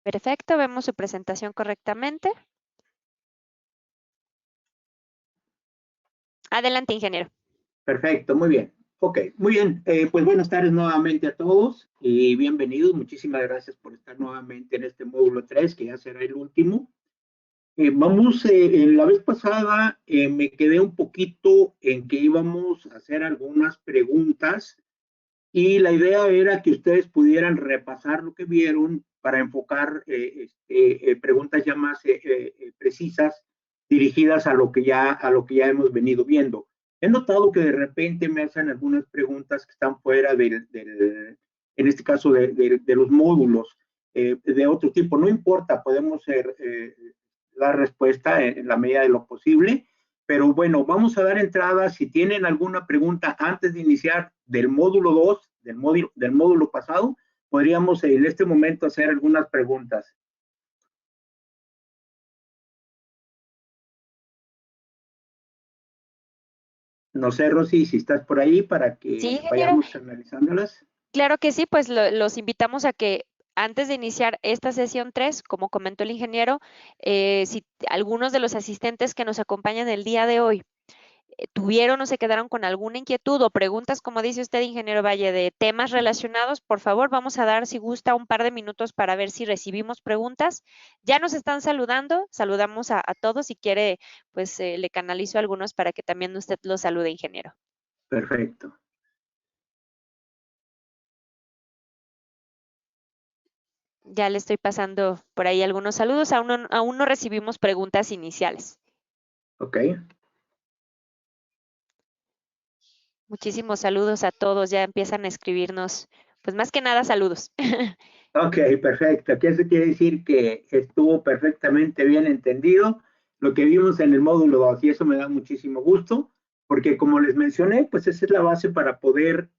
Perfecto, vemos su presentación correctamente. Adelante, ingeniero. Perfecto, muy bien. Ok, muy bien. Pues buenas tardes nuevamente a todos y bienvenidos. Muchísimas gracias por estar nuevamente en este módulo 3, que ya será el último. En la vez pasada me quedé un poquito en que íbamos a hacer algunas preguntas y la idea era que ustedes pudieran repasar lo que vieron para enfocar preguntas ya más precisas dirigidas a lo que ya hemos venido viendo. He notado que de repente me hacen algunas preguntas que están fuera en este caso, de los módulos de otro tipo. No importa, podemos dar respuesta en la medida de lo posible. Pero bueno, vamos a dar entrada. Si tienen alguna pregunta antes de iniciar del módulo 2, del módulo pasado, podríamos en este momento hacer algunas preguntas. No sé, Rosy, si estás por ahí para Sí, que ingeniero. vayamos analizándolas. Claro que sí, pues los invitamos a que antes de iniciar esta sesión 3, como comentó el ingeniero, si algunos de los asistentes que nos acompañan el día de hoy tuvieron o se quedaron con alguna inquietud o preguntas, como dice usted, ingeniero Valle, de temas relacionados, por favor, vamos a dar, si gusta, un par de minutos para ver si recibimos preguntas. Ya nos están saludando, saludamos a todos. Si quiere, pues le canalizo a algunos para que también usted los salude, ingeniero. Perfecto. Ya le estoy pasando por ahí algunos saludos. Aún no recibimos preguntas iniciales. Ok. Muchísimos saludos a todos. Ya empiezan a escribirnos, pues más que nada saludos. Ok, perfecto. Aquí eso quiere decir que estuvo perfectamente bien entendido lo que vimos en el módulo 2 y eso me da muchísimo gusto porque como les mencioné, pues esa es la base para poder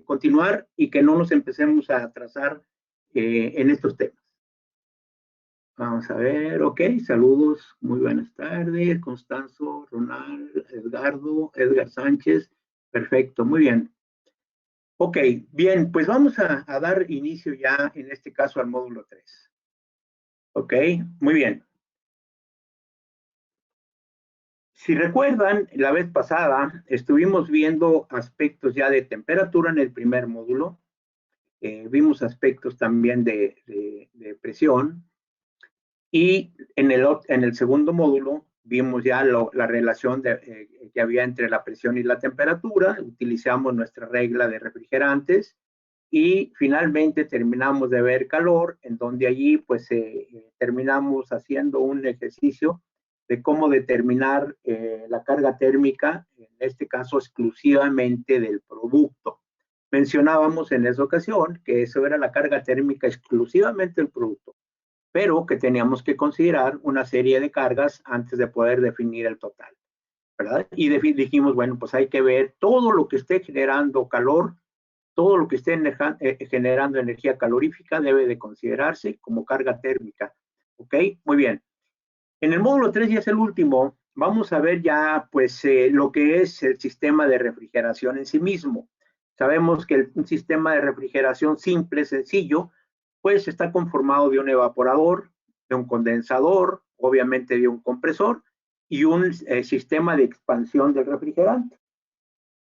continuar y que no nos empecemos a atrasar en estos temas. Vamos a ver, ok, saludos, muy buenas tardes, Constanzo, Ronald, Edgardo, Edgar Sánchez, perfecto, muy bien. Ok, bien, pues vamos a dar inicio ya en este caso al módulo 3. Ok, muy bien. Si recuerdan, la vez pasada estuvimos viendo aspectos ya de temperatura en el primer módulo, vimos aspectos también de presión y en el segundo módulo vimos ya la relación que había entre la presión y la temperatura, utilizamos nuestra regla de refrigerantes y finalmente terminamos de ver calor, en donde allí pues terminamos haciendo un ejercicio de cómo determinar la carga térmica, en este caso exclusivamente del producto. Mencionábamos en esa ocasión que eso era la carga térmica exclusivamente del producto, pero que teníamos que considerar una serie de cargas antes de poder definir el total, ¿verdad? Y dijimos, bueno, pues hay que ver todo lo que esté generando calor, todo lo que esté generando energía calorífica debe de considerarse como carga térmica. ¿Ok? Muy bien. En el módulo 3, y es el último, vamos a ver ya pues lo que es el sistema de refrigeración en sí mismo. Sabemos que un sistema de refrigeración simple, sencillo, pues está conformado de un evaporador, de un condensador, obviamente de un compresor y un sistema de expansión del refrigerante.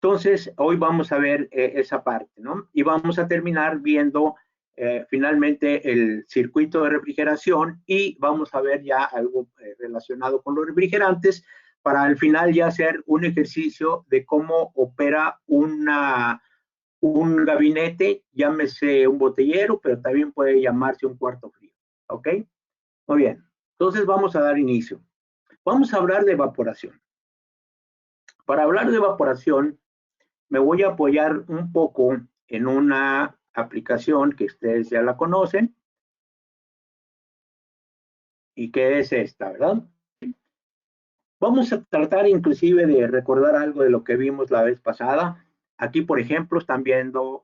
Entonces, hoy vamos a ver esa parte, ¿no? Y vamos a terminar viendo finalmente el circuito de refrigeración y vamos a ver ya algo relacionado con los refrigerantes para al final ya hacer un ejercicio de cómo opera un gabinete, llámese un botellero, pero también puede llamarse un cuarto frío, ¿ok? Muy bien, entonces vamos a dar inicio. Vamos a hablar de evaporación. Para hablar de evaporación, me voy a apoyar un poco en una aplicación que ustedes ya la conocen y que es esta, ¿verdad? Vamos a tratar inclusive de recordar algo de lo que vimos la vez pasada. Aquí, por ejemplo, están viendo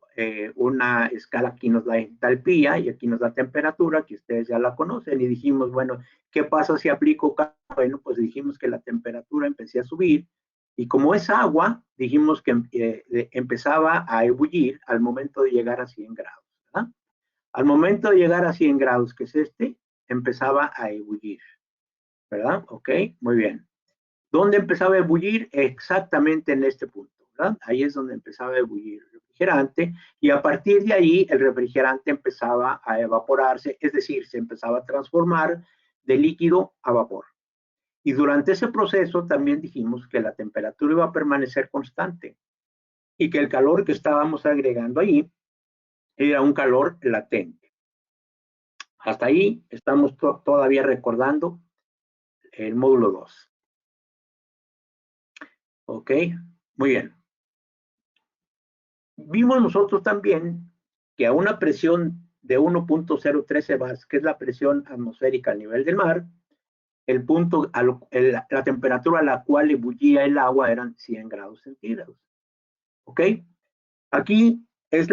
una escala, aquí nos da entalpía y aquí nos da temperatura, que ustedes ya la conocen, y dijimos, bueno, ¿qué pasa si aplico? Bueno, pues dijimos que la temperatura empecé a subir, y como es agua, dijimos que empezaba a ebullir al momento de llegar a 100 grados, ¿verdad? Al momento de llegar a 100 grados, que es empezaba a ebullir, ¿verdad? Ok, muy bien. ¿Dónde empezaba a ebullir? Exactamente en este punto, ¿verdad? Ahí es donde empezaba a ebullir el refrigerante y a partir de ahí el refrigerante empezaba a evaporarse, es decir, se empezaba a transformar de líquido a vapor. Y durante ese proceso también dijimos que la temperatura iba a permanecer constante y que el calor que estábamos agregando allí era un calor latente. Hasta ahí estamos todavía recordando el módulo 2. Ok, muy bien. Vimos nosotros también que a una presión de 1.013 bar, que es la presión atmosférica a nivel del mar, el punto, la temperatura a la cual ebullía el agua eran 100 grados centígrados. ¿Ok? Aquí es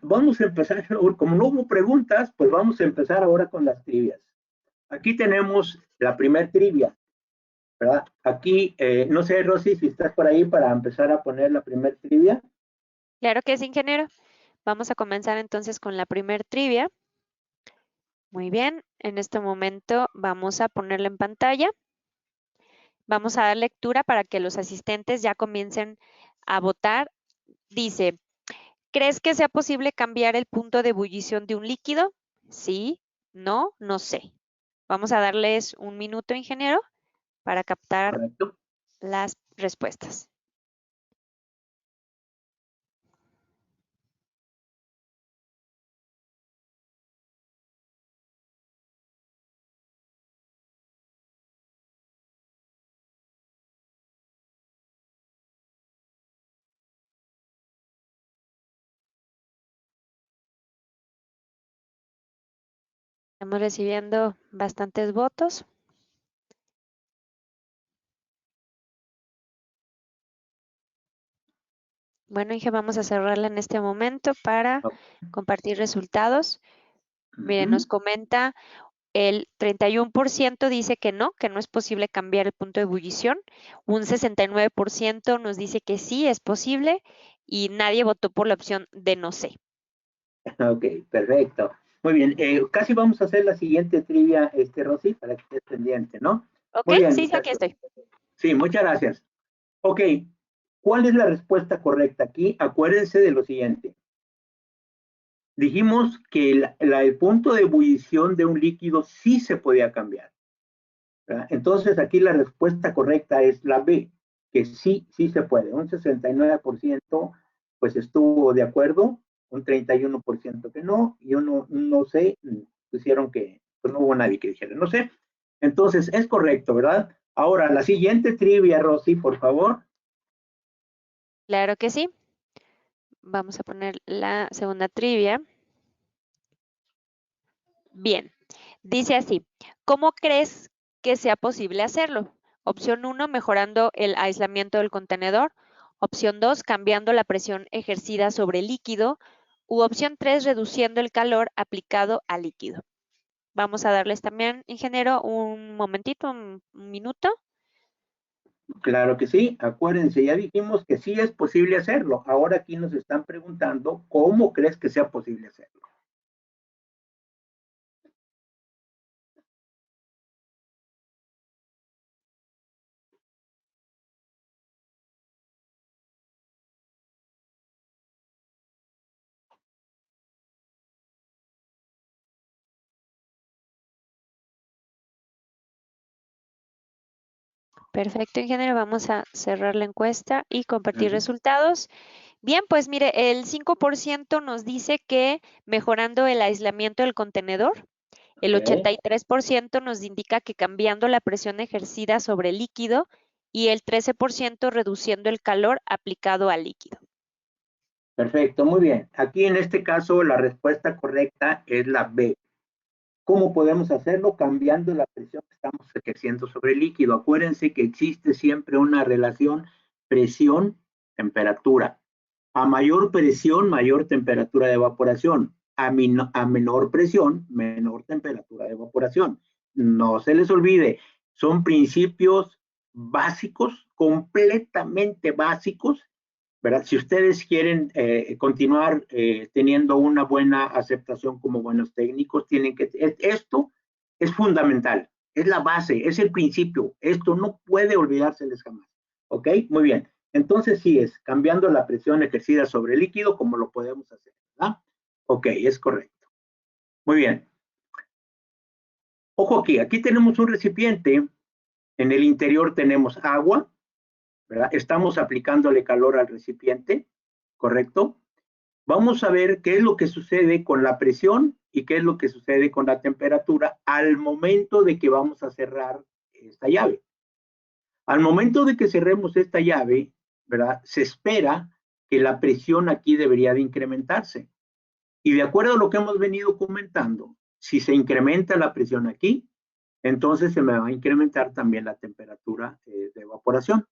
vamos a empezar, como no hubo preguntas, pues vamos a empezar ahora con las trivias. Aquí tenemos la primer trivia, ¿verdad? Aquí, no sé, Rosy, si estás por ahí para empezar a poner la primer trivia. Claro que es, ingeniero. Vamos a comenzar entonces con la primer trivia. Muy bien, en este momento vamos a ponerla en pantalla. Vamos a dar lectura para que los asistentes ya comiencen a votar. Dice, ¿crees que sea posible cambiar el punto de ebullición de un líquido? Sí, no, no sé. Vamos a darles un minuto, ingeniero, para captar Correcto. las respuestas. Estamos recibiendo bastantes votos. Bueno, Inge, vamos a cerrarla en este momento para compartir resultados. Miren, nos comenta el 31% dice que no es posible cambiar el punto de ebullición. Un 69% nos dice que sí es posible y nadie votó por la opción de no sé. Ok, perfecto. Muy bien, casi vamos a hacer la siguiente trivia, Rosy, para que estés pendiente, ¿no? ¿Ok? Muy bien, Sí, aquí estoy. Sí, muchas gracias. Ok, ¿cuál es la respuesta correcta aquí? Acuérdense de lo siguiente. Dijimos que el punto de ebullición de un líquido sí se podía cambiar, ¿verdad? Entonces aquí la respuesta correcta es la B, que sí se puede. Un 69% pues estuvo de acuerdo, un 31% que no, y uno no sé, pusieron que pues no hubo nadie que dijera no sé. Entonces es correcto, ¿verdad? Ahora, la siguiente trivia, Rosy, por favor. Claro que sí. Vamos a poner la segunda trivia. Bien, dice así, ¿cómo crees que sea posible hacerlo? Opción 1, mejorando el aislamiento del contenedor. Opción 2, cambiando la presión ejercida sobre el líquido. U opción 3, reduciendo el calor aplicado al líquido. Vamos a darles también, ingeniero, un momentito, un minuto. Claro que sí, acuérdense, ya dijimos que sí es posible hacerlo. Ahora aquí nos están preguntando cómo crees que sea posible hacerlo. Perfecto, ingeniero, vamos a cerrar la encuesta y compartir resultados. Bien, pues mire, el 5% nos dice que mejorando el aislamiento del contenedor, el 83% nos indica que cambiando la presión ejercida sobre el líquido y el 13% reduciendo el calor aplicado al líquido. Perfecto, muy bien. Aquí en este caso la respuesta correcta es la B. ¿Cómo podemos hacerlo? Cambiando la presión que estamos ejerciendo sobre el líquido. Acuérdense que existe siempre una relación presión-temperatura. A mayor presión, mayor temperatura de evaporación. A menor presión, menor temperatura de evaporación. No se les olvide, son principios básicos, completamente básicos, ¿verdad? Si ustedes quieren continuar teniendo una buena aceptación como buenos técnicos, tienen que, esto es fundamental, es la base, es el principio, esto no puede olvidárseles jamás, ¿ok? Muy bien, entonces sí es cambiando la presión ejercida sobre el líquido como lo podemos hacer, ¿verdad? Ok, es correcto. Muy bien. Ojo aquí tenemos un recipiente, en el interior tenemos agua, ¿verdad? Estamos aplicándole calor al recipiente, ¿correcto? Vamos a ver qué es lo que sucede con la presión y qué es lo que sucede con la temperatura al momento de que vamos a cerrar esta llave. Al momento de que cerremos esta llave, ¿verdad? Se espera que la presión aquí debería de incrementarse. Y de acuerdo a lo que hemos venido comentando, si se incrementa la presión aquí, entonces se me va a incrementar también la temperatura de evaporación.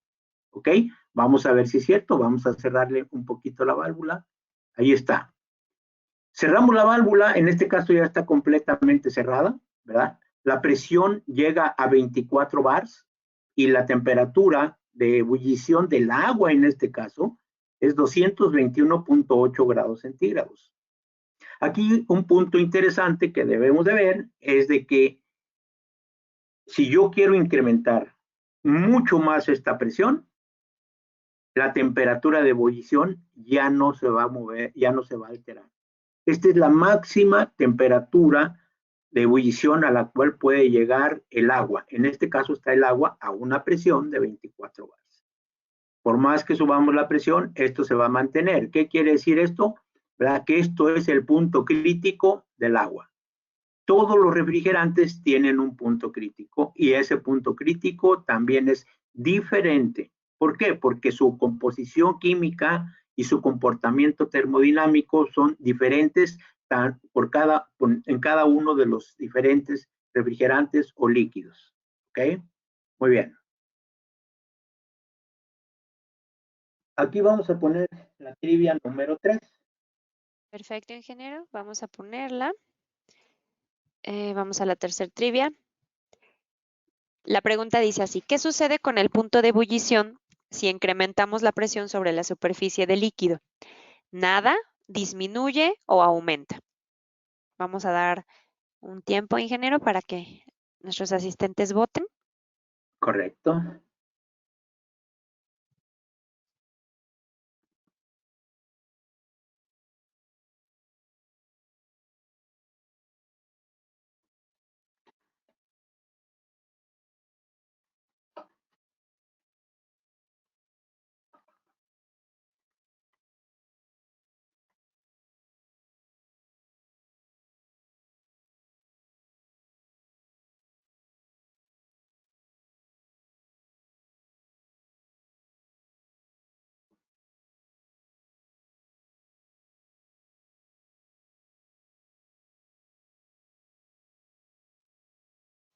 ¿Ok? Vamos a ver si es cierto. Vamos a cerrarle un poquito la válvula. Ahí está. Cerramos la válvula, en este caso ya está completamente cerrada, ¿verdad? La presión llega a 24 bars y la temperatura de ebullición del agua en este caso es 221.8 grados centígrados. Aquí un punto interesante que debemos de ver es de que si yo quiero incrementar mucho más esta presión, la temperatura de ebullición ya no se va a mover, ya no se va a alterar. Esta es la máxima temperatura de ebullición a la cual puede llegar el agua. En este caso está el agua a una presión de 24 bares. Por más que subamos la presión, esto se va a mantener. ¿Qué quiere decir esto? ¿Verdad? Que esto es el punto crítico del agua. Todos los refrigerantes tienen un punto crítico y ese punto crítico también es diferente. ¿Por qué? Porque su composición química y su comportamiento termodinámico son diferentes en cada uno de los diferentes refrigerantes o líquidos. ¿Ok? Muy bien. Aquí vamos a poner la trivia número 3. Perfecto, ingeniero. Vamos a ponerla. Vamos a la tercera trivia. La pregunta dice así: ¿qué sucede con el punto de ebullición si incrementamos la presión sobre la superficie del líquido? ¿Nada, disminuye o aumenta? Vamos a dar un tiempo, ingeniero, para que nuestros asistentes voten. Correcto.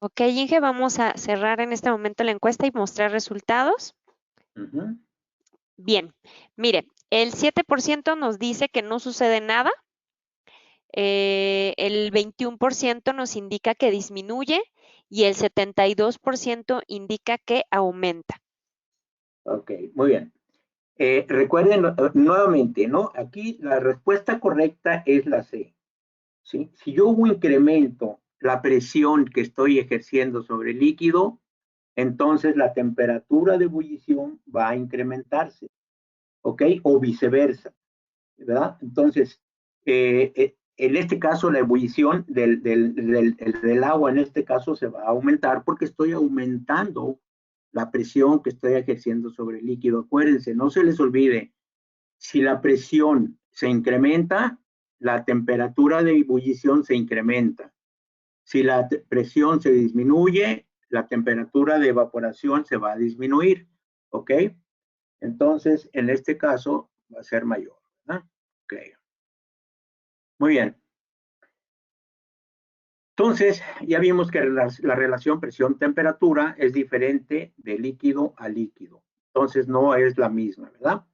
Ok, Inge, vamos a cerrar en este momento la encuesta y mostrar resultados. Bien, mire, el 7% nos dice que no sucede nada, el 21% nos indica que disminuye y el 72% indica que aumenta. Ok, muy bien. Recuerden nuevamente, ¿no? Aquí la respuesta correcta es la C. ¿Sí? Si yo incremento la presión que estoy ejerciendo sobre el líquido, entonces la temperatura de ebullición va a incrementarse, ¿ok? O viceversa, ¿verdad? Entonces, en este caso, la ebullición del agua, en este caso, se va a aumentar porque estoy aumentando la presión que estoy ejerciendo sobre el líquido. Acuérdense, no se les olvide, si la presión se incrementa, la temperatura de ebullición se incrementa. Si la presión se disminuye, la temperatura de evaporación se va a disminuir, ¿ok? Entonces, en este caso, va a ser mayor, ¿verdad? Ok. Muy bien. Entonces, ya vimos que la relación presión-temperatura es diferente de líquido a líquido. Entonces, no es la misma, ¿verdad?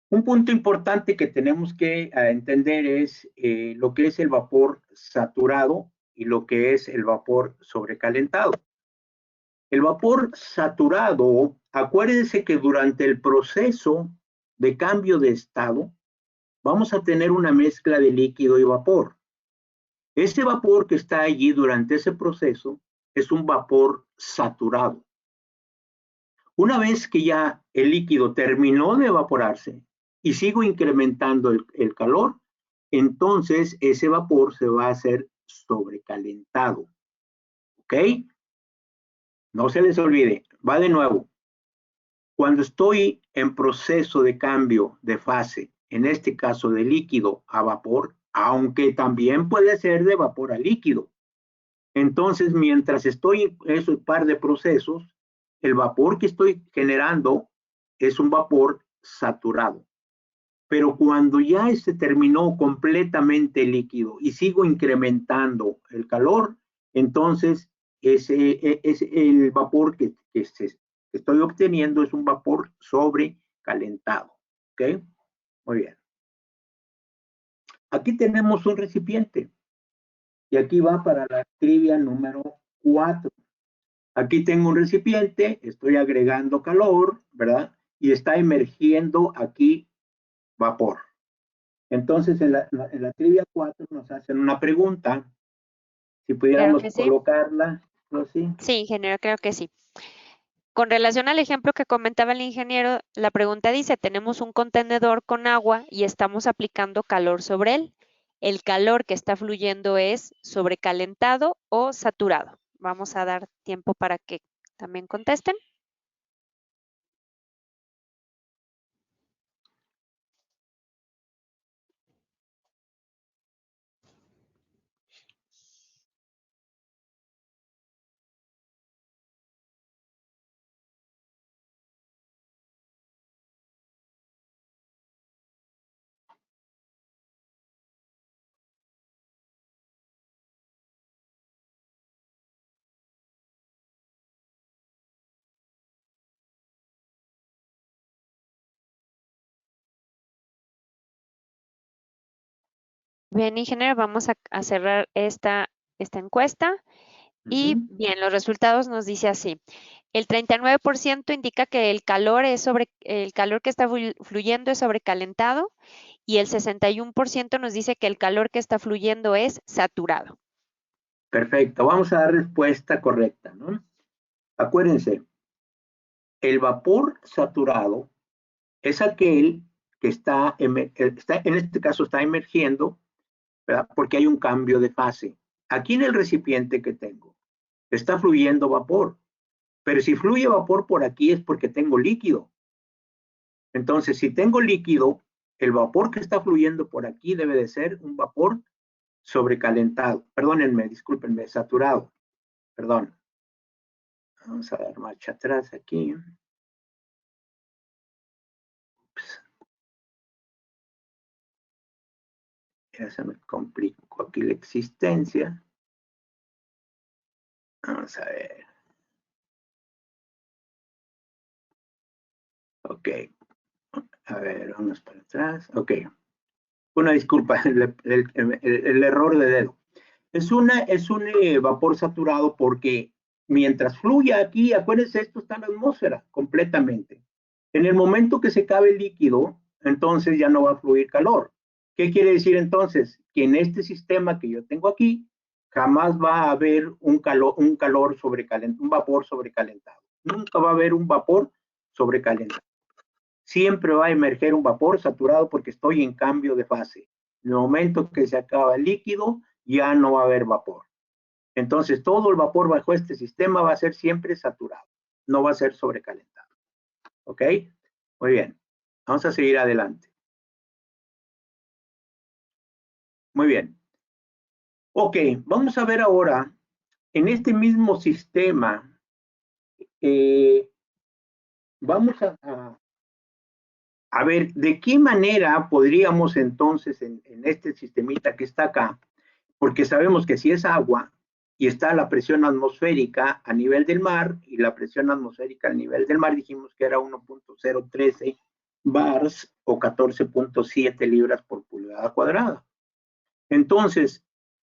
Un punto importante que tenemos que entender es lo que es el vapor saturado y lo que es el vapor sobrecalentado. El vapor saturado, acuérdense que durante el proceso de cambio de estado, vamos a tener una mezcla de líquido y vapor. Ese vapor que está allí durante ese proceso es un vapor saturado. Una vez que ya el líquido terminó de evaporarse y sigo incrementando el calor, entonces ese vapor se va a hacer sobrecalentado. ¿Ok? No se les olvide, va de nuevo. Cuando estoy en proceso de cambio de fase, en este caso de líquido a vapor, aunque también puede ser de vapor a líquido. Entonces, mientras estoy en ese par de procesos, el vapor que estoy generando es un vapor saturado. Pero cuando ya se terminó completamente el líquido y sigo incrementando el calor, entonces el vapor que estoy obteniendo es un vapor sobrecalentado. ¿Ok? Muy bien. Aquí tenemos un recipiente. Y aquí va para la trivia número 4. Aquí tengo un recipiente, estoy agregando calor, ¿verdad? Y está emergiendo aquí vapor. Entonces, en la trivia 4 nos hacen una pregunta. Si Claro pudiéramos que sí. colocarla, Rosy. Sí, ingeniero, creo que sí. Con relación al ejemplo que comentaba el ingeniero, la pregunta dice, tenemos un contenedor con agua y estamos aplicando calor sobre él. ¿El calor que está fluyendo es sobrecalentado o saturado? Vamos a dar tiempo para que también contesten. Bien, ingeniero, vamos a cerrar esta encuesta. Y bien, los resultados nos dice así. El 39% indica que el calor que está fluyendo es sobrecalentado y el 61% nos dice que el calor que está fluyendo es saturado. Perfecto, vamos a dar respuesta correcta, ¿no? Acuérdense, el vapor saturado es aquel que en este caso está emergiendo, ¿verdad? Porque hay un cambio de fase. Aquí en el recipiente que tengo, está fluyendo vapor, pero si fluye vapor por aquí es porque tengo líquido. Entonces, si tengo líquido, el vapor que está fluyendo por aquí debe de ser un vapor sobrecalentado. Perdónenme, discúlpenme, saturado. Perdón. Vamos a dar marcha atrás aquí. Ups. Ya se me complicó aquí la existencia. Vamos a ver. Ok. A ver, vamos para atrás. Ok. Una disculpa, el error de dedo. Es un vapor saturado porque mientras fluye aquí, acuérdense, esto está en la atmósfera completamente. En el momento que se acabe el líquido, entonces ya no va a fluir calor. ¿Qué quiere decir entonces? Que en este sistema que yo tengo aquí, jamás va a haber un vapor sobrecalentado. Nunca va a haber un vapor sobrecalentado. Siempre va a emerger un vapor saturado porque estoy en cambio de fase. En el momento que se acaba el líquido, ya no va a haber vapor. Entonces, todo el vapor bajo este sistema va a ser siempre saturado, no va a ser sobrecalentado. ¿Ok? Muy bien. Vamos a seguir adelante. Muy bien. Ok, vamos a ver ahora, en este mismo sistema, vamos a ver de qué manera podríamos entonces, en este sistemita que está acá, porque sabemos que si es agua y está la presión atmosférica a nivel del mar, y la presión atmosférica a nivel del mar dijimos que era 1.013 bars o 14.7 libras por pulgada cuadrada. Entonces,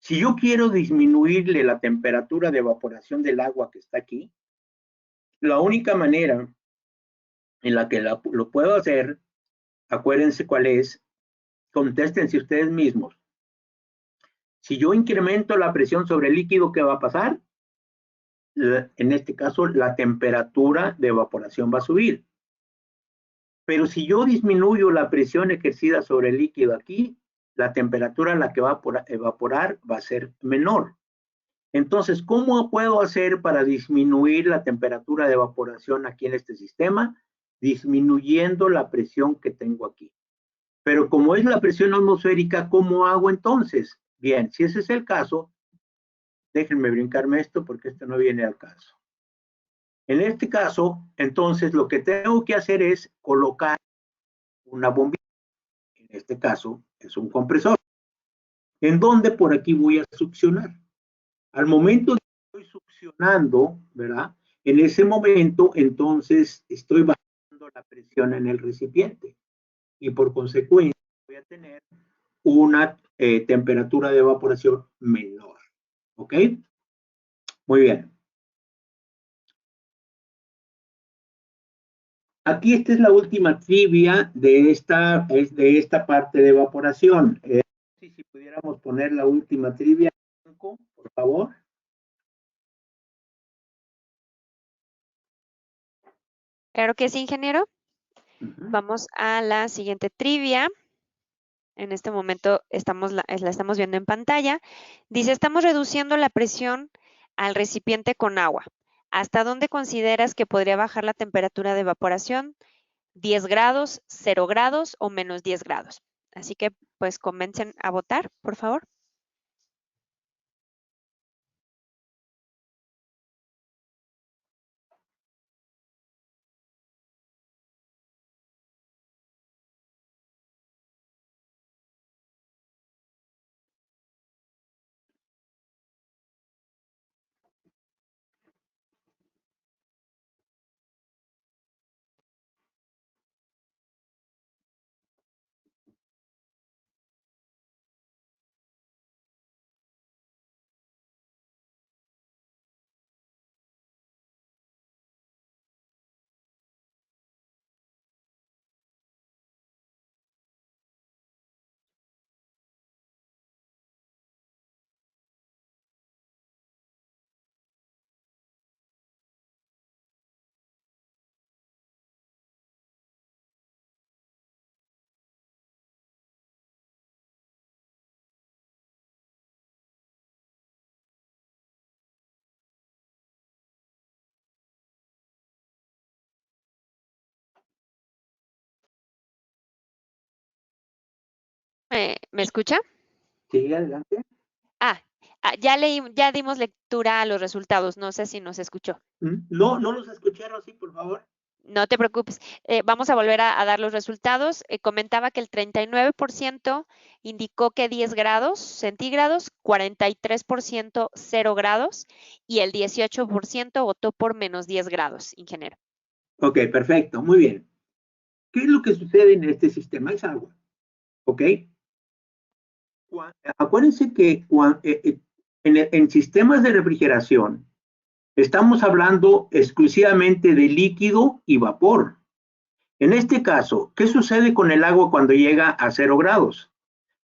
si yo quiero disminuirle la temperatura de evaporación del agua que está aquí, la única manera en la que lo puedo hacer acuérdense cuál es, contéstense ustedes mismos. Si yo incremento la presión sobre el líquido, ¿qué va a pasar? En este caso, la temperatura de evaporación va a subir. Pero si yo disminuyo la presión ejercida sobre el líquido aquí, la temperatura a la que va a evaporar va a ser menor. Entonces, ¿cómo puedo hacer para disminuir la temperatura de evaporación aquí en este sistema? Disminuyendo la presión que tengo aquí. Pero como es la presión atmosférica, ¿cómo hago entonces? Bien, si ese es el caso, déjenme brincarme esto porque esto no viene al caso. En este caso, entonces, lo que tengo que hacer es colocar una bombilla. En este caso, es un compresor. En donde por aquí voy a succionar. Al momento de que estoy succionando, ¿verdad? En ese momento, entonces, estoy bajando la presión en el recipiente. Y por consecuencia, voy a tener una temperatura de evaporación menor. ¿Ok? Muy bien. Aquí esta es la última trivia de esta parte de evaporación. Si pudiéramos poner la última trivia, por favor. Claro que sí, ingeniero. Uh-huh. Vamos a la siguiente trivia. En este momento la estamos viendo en pantalla. Dice, estamos reduciendo la presión al recipiente con agua. ¿Hasta dónde consideras que podría bajar la temperatura de evaporación? ¿10 grados, 0 grados o menos 10 grados? Así que pues comiencen a votar, por favor. ¿Me escucha? Sí, adelante. Ya dimos lectura a los resultados. No sé si nos escuchó. No, no los escucharon, sí, por favor. No te preocupes. Vamos a volver a dar los resultados. Comentaba que el 39% indicó que 10 grados centígrados, 43% 0 grados y el 18% votó por menos 10 grados, ingeniero. Ok, perfecto, muy bien. ¿Qué es lo que sucede en este sistema? Es agua. ¿Ok? Acuérdense que en sistemas de refrigeración estamos hablando exclusivamente de líquido y vapor. En este caso, ¿qué sucede con el agua cuando llega a 0 grados?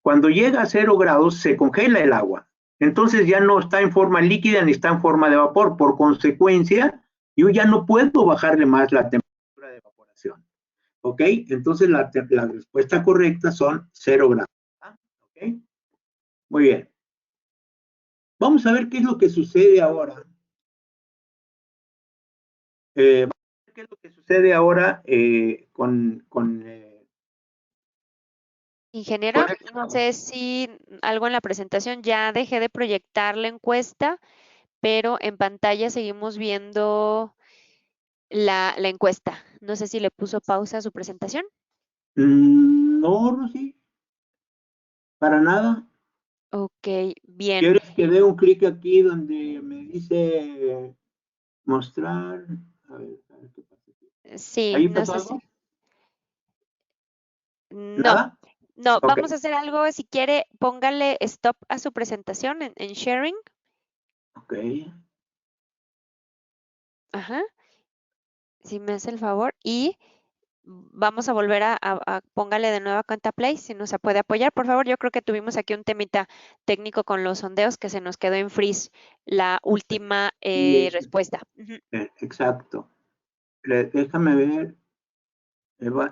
Cuando llega a 0 grados se congela el agua. Entonces ya no está en forma líquida ni está en forma de vapor. Por consecuencia, yo ya no puedo bajarle más la temperatura de evaporación. ¿Ok? Entonces la respuesta correcta son 0 grados. ¿Ok? Muy bien. Vamos a ver qué es lo que sucede ahora. Vamos a ver qué es lo que sucede ahora Ingeniero, con el no agua. sé si algo en la presentación, ya dejé de proyectar la encuesta, pero en pantalla seguimos viendo la encuesta. No sé si le puso pausa a su presentación. No, Rosy, para nada. Ok, bien. ¿Quieres que dé un clic aquí donde me dice mostrar? A ver qué pasa aquí. Sí, ¿Ahí no pasó sé si. algo? No, ¿Nada? no, Ok, vamos a hacer algo. Si quiere, póngale stop a su presentación en sharing. ok. Ajá. Si me hace el favor. Y vamos a volver a póngale de nueva cuenta play, si nos puede apoyar, por favor. Yo creo que tuvimos aquí un temita técnico con los sondeos que se nos quedó en freeze la última respuesta. Exacto. Déjame ver,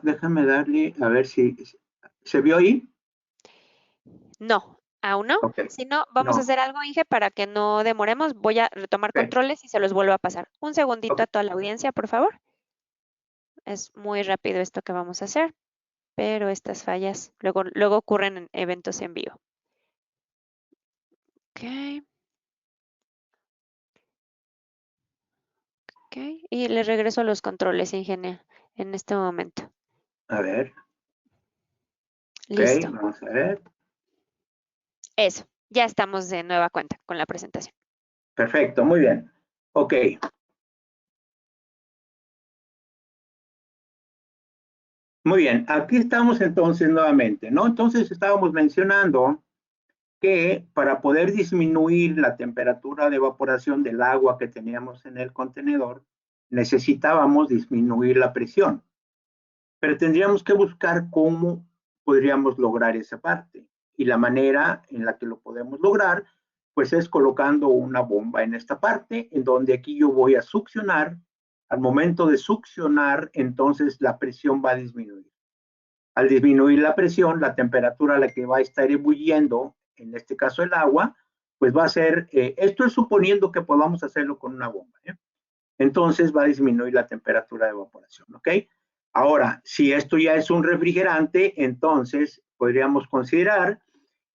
déjame darle, a ver si se vio ahí. No, aún no. Ok, Si no, vamos a no, hacer algo, Inge, para que no demoremos. Voy a retomar ok, controles y se los vuelvo a pasar. Un segundito ok, a toda la audiencia, por favor. Es muy rápido esto que vamos a hacer, pero estas fallas luego ocurren en eventos en vivo. Ok, ok. Y le regreso a los controles, Inge, en este momento. a ver, ok, Listo. vamos a ver. Eso. Ya estamos de nueva cuenta con la presentación. Perfecto, muy bien. Ok. Muy bien, aquí estamos entonces nuevamente, ¿no? Entonces estábamos mencionando que para poder disminuir la temperatura de evaporación del agua que teníamos en el contenedor, necesitábamos disminuir la presión. Pero tendríamos que buscar cómo podríamos lograr esa parte. Y la manera en la que lo podemos lograr, pues es colocando una bomba en esta parte, en donde aquí yo voy a succionar. Al momento de succionar, entonces la presión va a disminuir. Al disminuir la presión, la temperatura a la que va a estar ebulliendo, en este caso el agua, pues va a ser, esto es suponiendo que podamos hacerlo con una bomba, ¿eh? Entonces va a disminuir la temperatura de evaporación, ¿ok? Ahora, si esto ya es un refrigerante, entonces podríamos considerar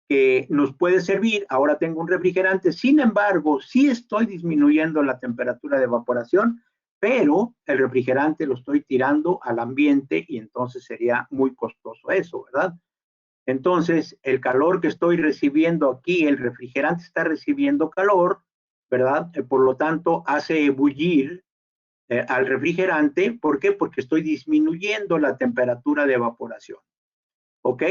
que nos puede servir. Ahora tengo un refrigerante, sin embargo, sí estoy disminuyendo la temperatura de evaporación, pero el refrigerante lo estoy tirando al ambiente y entonces sería muy costoso eso, ¿verdad? Entonces, el calor que estoy recibiendo aquí, el refrigerante está recibiendo calor, ¿verdad? Por lo tanto, hace ebullir al refrigerante. ¿Por qué? Porque estoy disminuyendo la temperatura de evaporación. ¿Ok?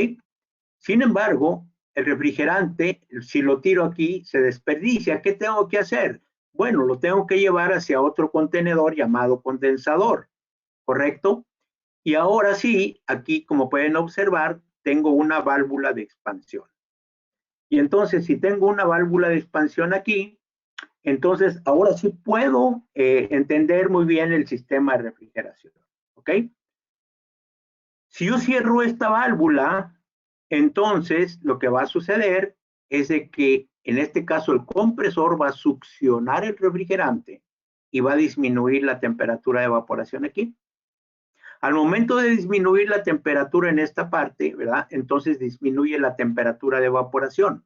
Sin embargo, el refrigerante, si lo tiro aquí, se desperdicia. ¿Qué tengo que hacer? Bueno, lo tengo que llevar hacia otro contenedor llamado condensador, ¿correcto? Y ahora sí, aquí como pueden observar, tengo una válvula de expansión. Y entonces, si tengo una válvula de expansión aquí, entonces ahora sí puedo entender muy bien el sistema de refrigeración. ¿Ok? Si yo cierro esta válvula, entonces lo que va a suceder es de que en este caso el compresor va a succionar el refrigerante y va a disminuir la temperatura de evaporación aquí. Al momento de disminuir la temperatura en esta parte, ¿verdad? Entonces disminuye la temperatura de evaporación.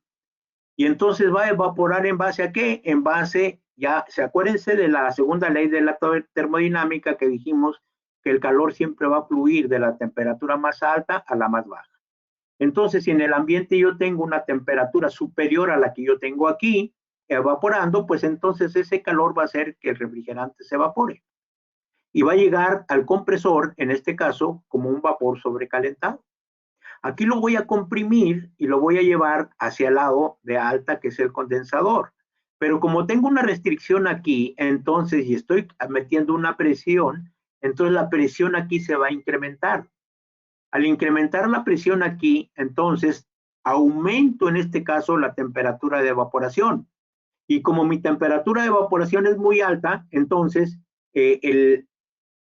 Y entonces va a evaporar en base a qué? En base, ya se acuérdense de la segunda ley de la termodinámica que dijimos que el calor siempre va a fluir de la temperatura más alta a la más baja. Entonces, si en el ambiente yo tengo una temperatura superior a la que yo tengo aquí, evaporando, pues entonces ese calor va a hacer que el refrigerante se evapore. Y va a llegar al compresor, en este caso, como un vapor sobrecalentado. Aquí lo voy a comprimir y lo voy a llevar hacia el lado de alta, que es el condensador. Pero como tengo una restricción aquí, entonces, y estoy metiendo una presión, entonces la presión aquí se va a incrementar. Al incrementar la presión aquí, entonces aumento en este caso la temperatura de evaporación. Y como mi temperatura de evaporación es muy alta, entonces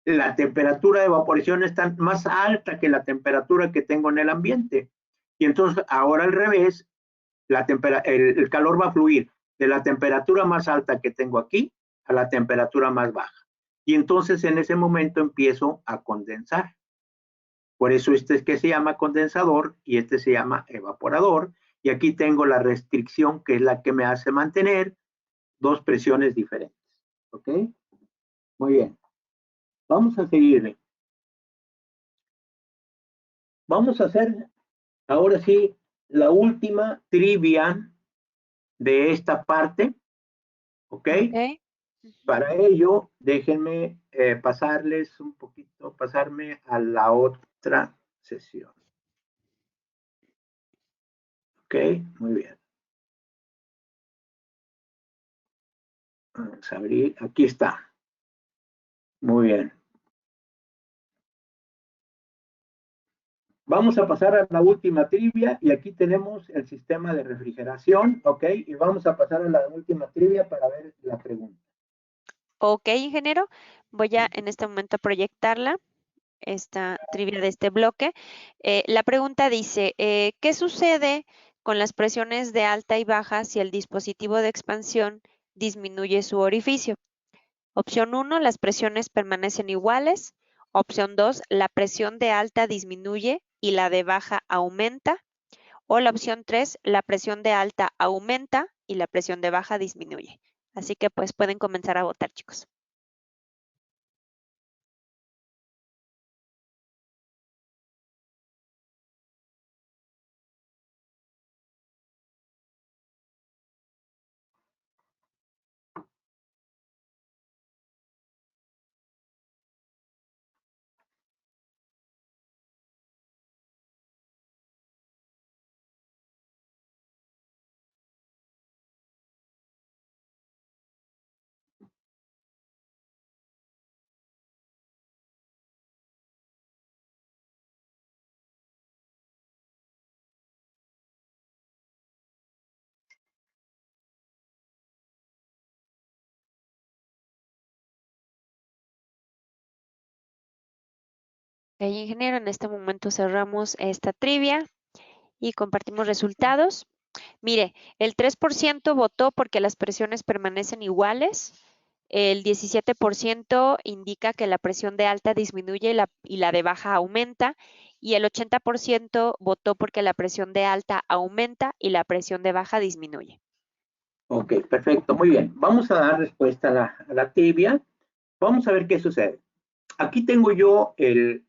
la temperatura de evaporación está más alta que la temperatura que tengo en el ambiente. Y entonces ahora al revés, el calor va a fluir de la temperatura más alta que tengo aquí a la temperatura más baja. Y entonces en ese momento empiezo a condensar. Por eso este es que se llama condensador y este se llama evaporador. Y aquí tengo la restricción que es la que me hace mantener dos presiones diferentes. ¿Ok? Muy bien. Vamos a seguir. Vamos a hacer ahora sí la última trivia de esta parte. ¿Ok? Ok. Para ello, déjenme pasarles un poquito, pasarme a la otra sesión. ¿Ok? Muy bien. Vamos a abrir. Aquí está. Muy bien. Vamos a pasar a la última trivia y aquí tenemos el sistema de refrigeración, ¿ok? Y vamos a pasar a la última trivia para ver la pregunta. Ok, ingeniero, voy a en este momento a proyectarla, esta trivia de este bloque. La pregunta dice, ¿qué sucede con las presiones de alta y baja si el dispositivo de expansión disminuye su orificio? Opción 1, las presiones permanecen iguales. Opción 2, la presión de alta disminuye y la de baja aumenta. O la opción 3, la presión de alta aumenta y la presión de baja disminuye. Así que pues pueden comenzar a votar, chicos. Ok, ingeniero, en este momento cerramos esta trivia y compartimos resultados. Mire, el 3% votó porque las presiones permanecen iguales, el 17% indica que la presión de alta disminuye y la de baja aumenta, y el 80% votó porque la presión de alta aumenta y la presión de baja disminuye. Ok, perfecto, muy bien. Vamos a dar respuesta a la trivia. Vamos a ver qué sucede. Aquí tengo yo el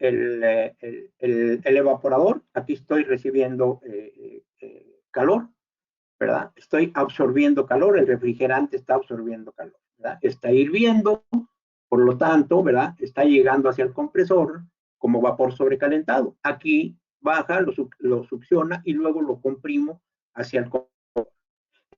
evaporador. Aquí estoy recibiendo calor, ¿verdad? Estoy absorbiendo calor, el refrigerante está absorbiendo calor, ¿verdad? Está hirviendo, por lo tanto, ¿verdad? Está llegando hacia el compresor como vapor sobrecalentado. Aquí baja, lo succiona y luego lo comprimo hacia el compresor.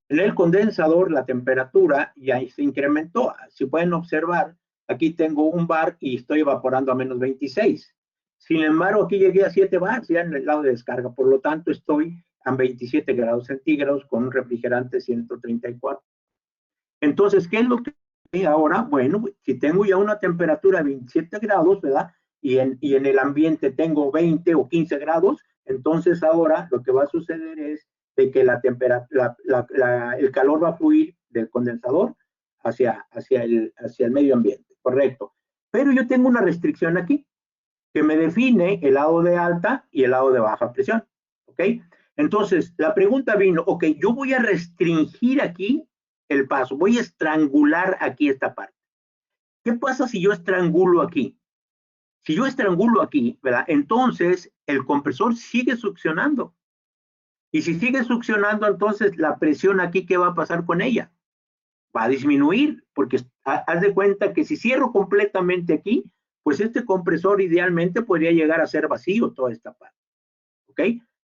En el condensador la temperatura ya se incrementó. Si pueden observar, aquí tengo un bar y estoy evaporando a menos 26. Sin embargo, aquí llegué a 7 bars ya en el lado de descarga. Por lo tanto, estoy a 27 grados centígrados con un refrigerante 134. Entonces, ¿qué es lo que ahora? Bueno, si tengo ya una temperatura de 27 grados, ¿verdad? Y en el ambiente tengo 20 o 15 grados, entonces ahora lo que va a suceder es de que el calor va a fluir del condensador hacia el medio ambiente, correcto. Pero yo tengo una restricción aquí que me define el lado de alta y el lado de baja presión, ¿ok? Entonces, la pregunta vino, ok, yo voy a restringir aquí el paso, voy a estrangular aquí esta parte. ¿Qué pasa si yo estrangulo aquí? Si yo estrangulo aquí, ¿verdad? Entonces el compresor sigue succionando. Y si sigue succionando, entonces la presión aquí, ¿qué va a pasar con ella? Va a disminuir, porque haz de cuenta que si cierro completamente aquí, pues este compresor idealmente podría llegar a ser vacío toda esta parte. ¿Ok?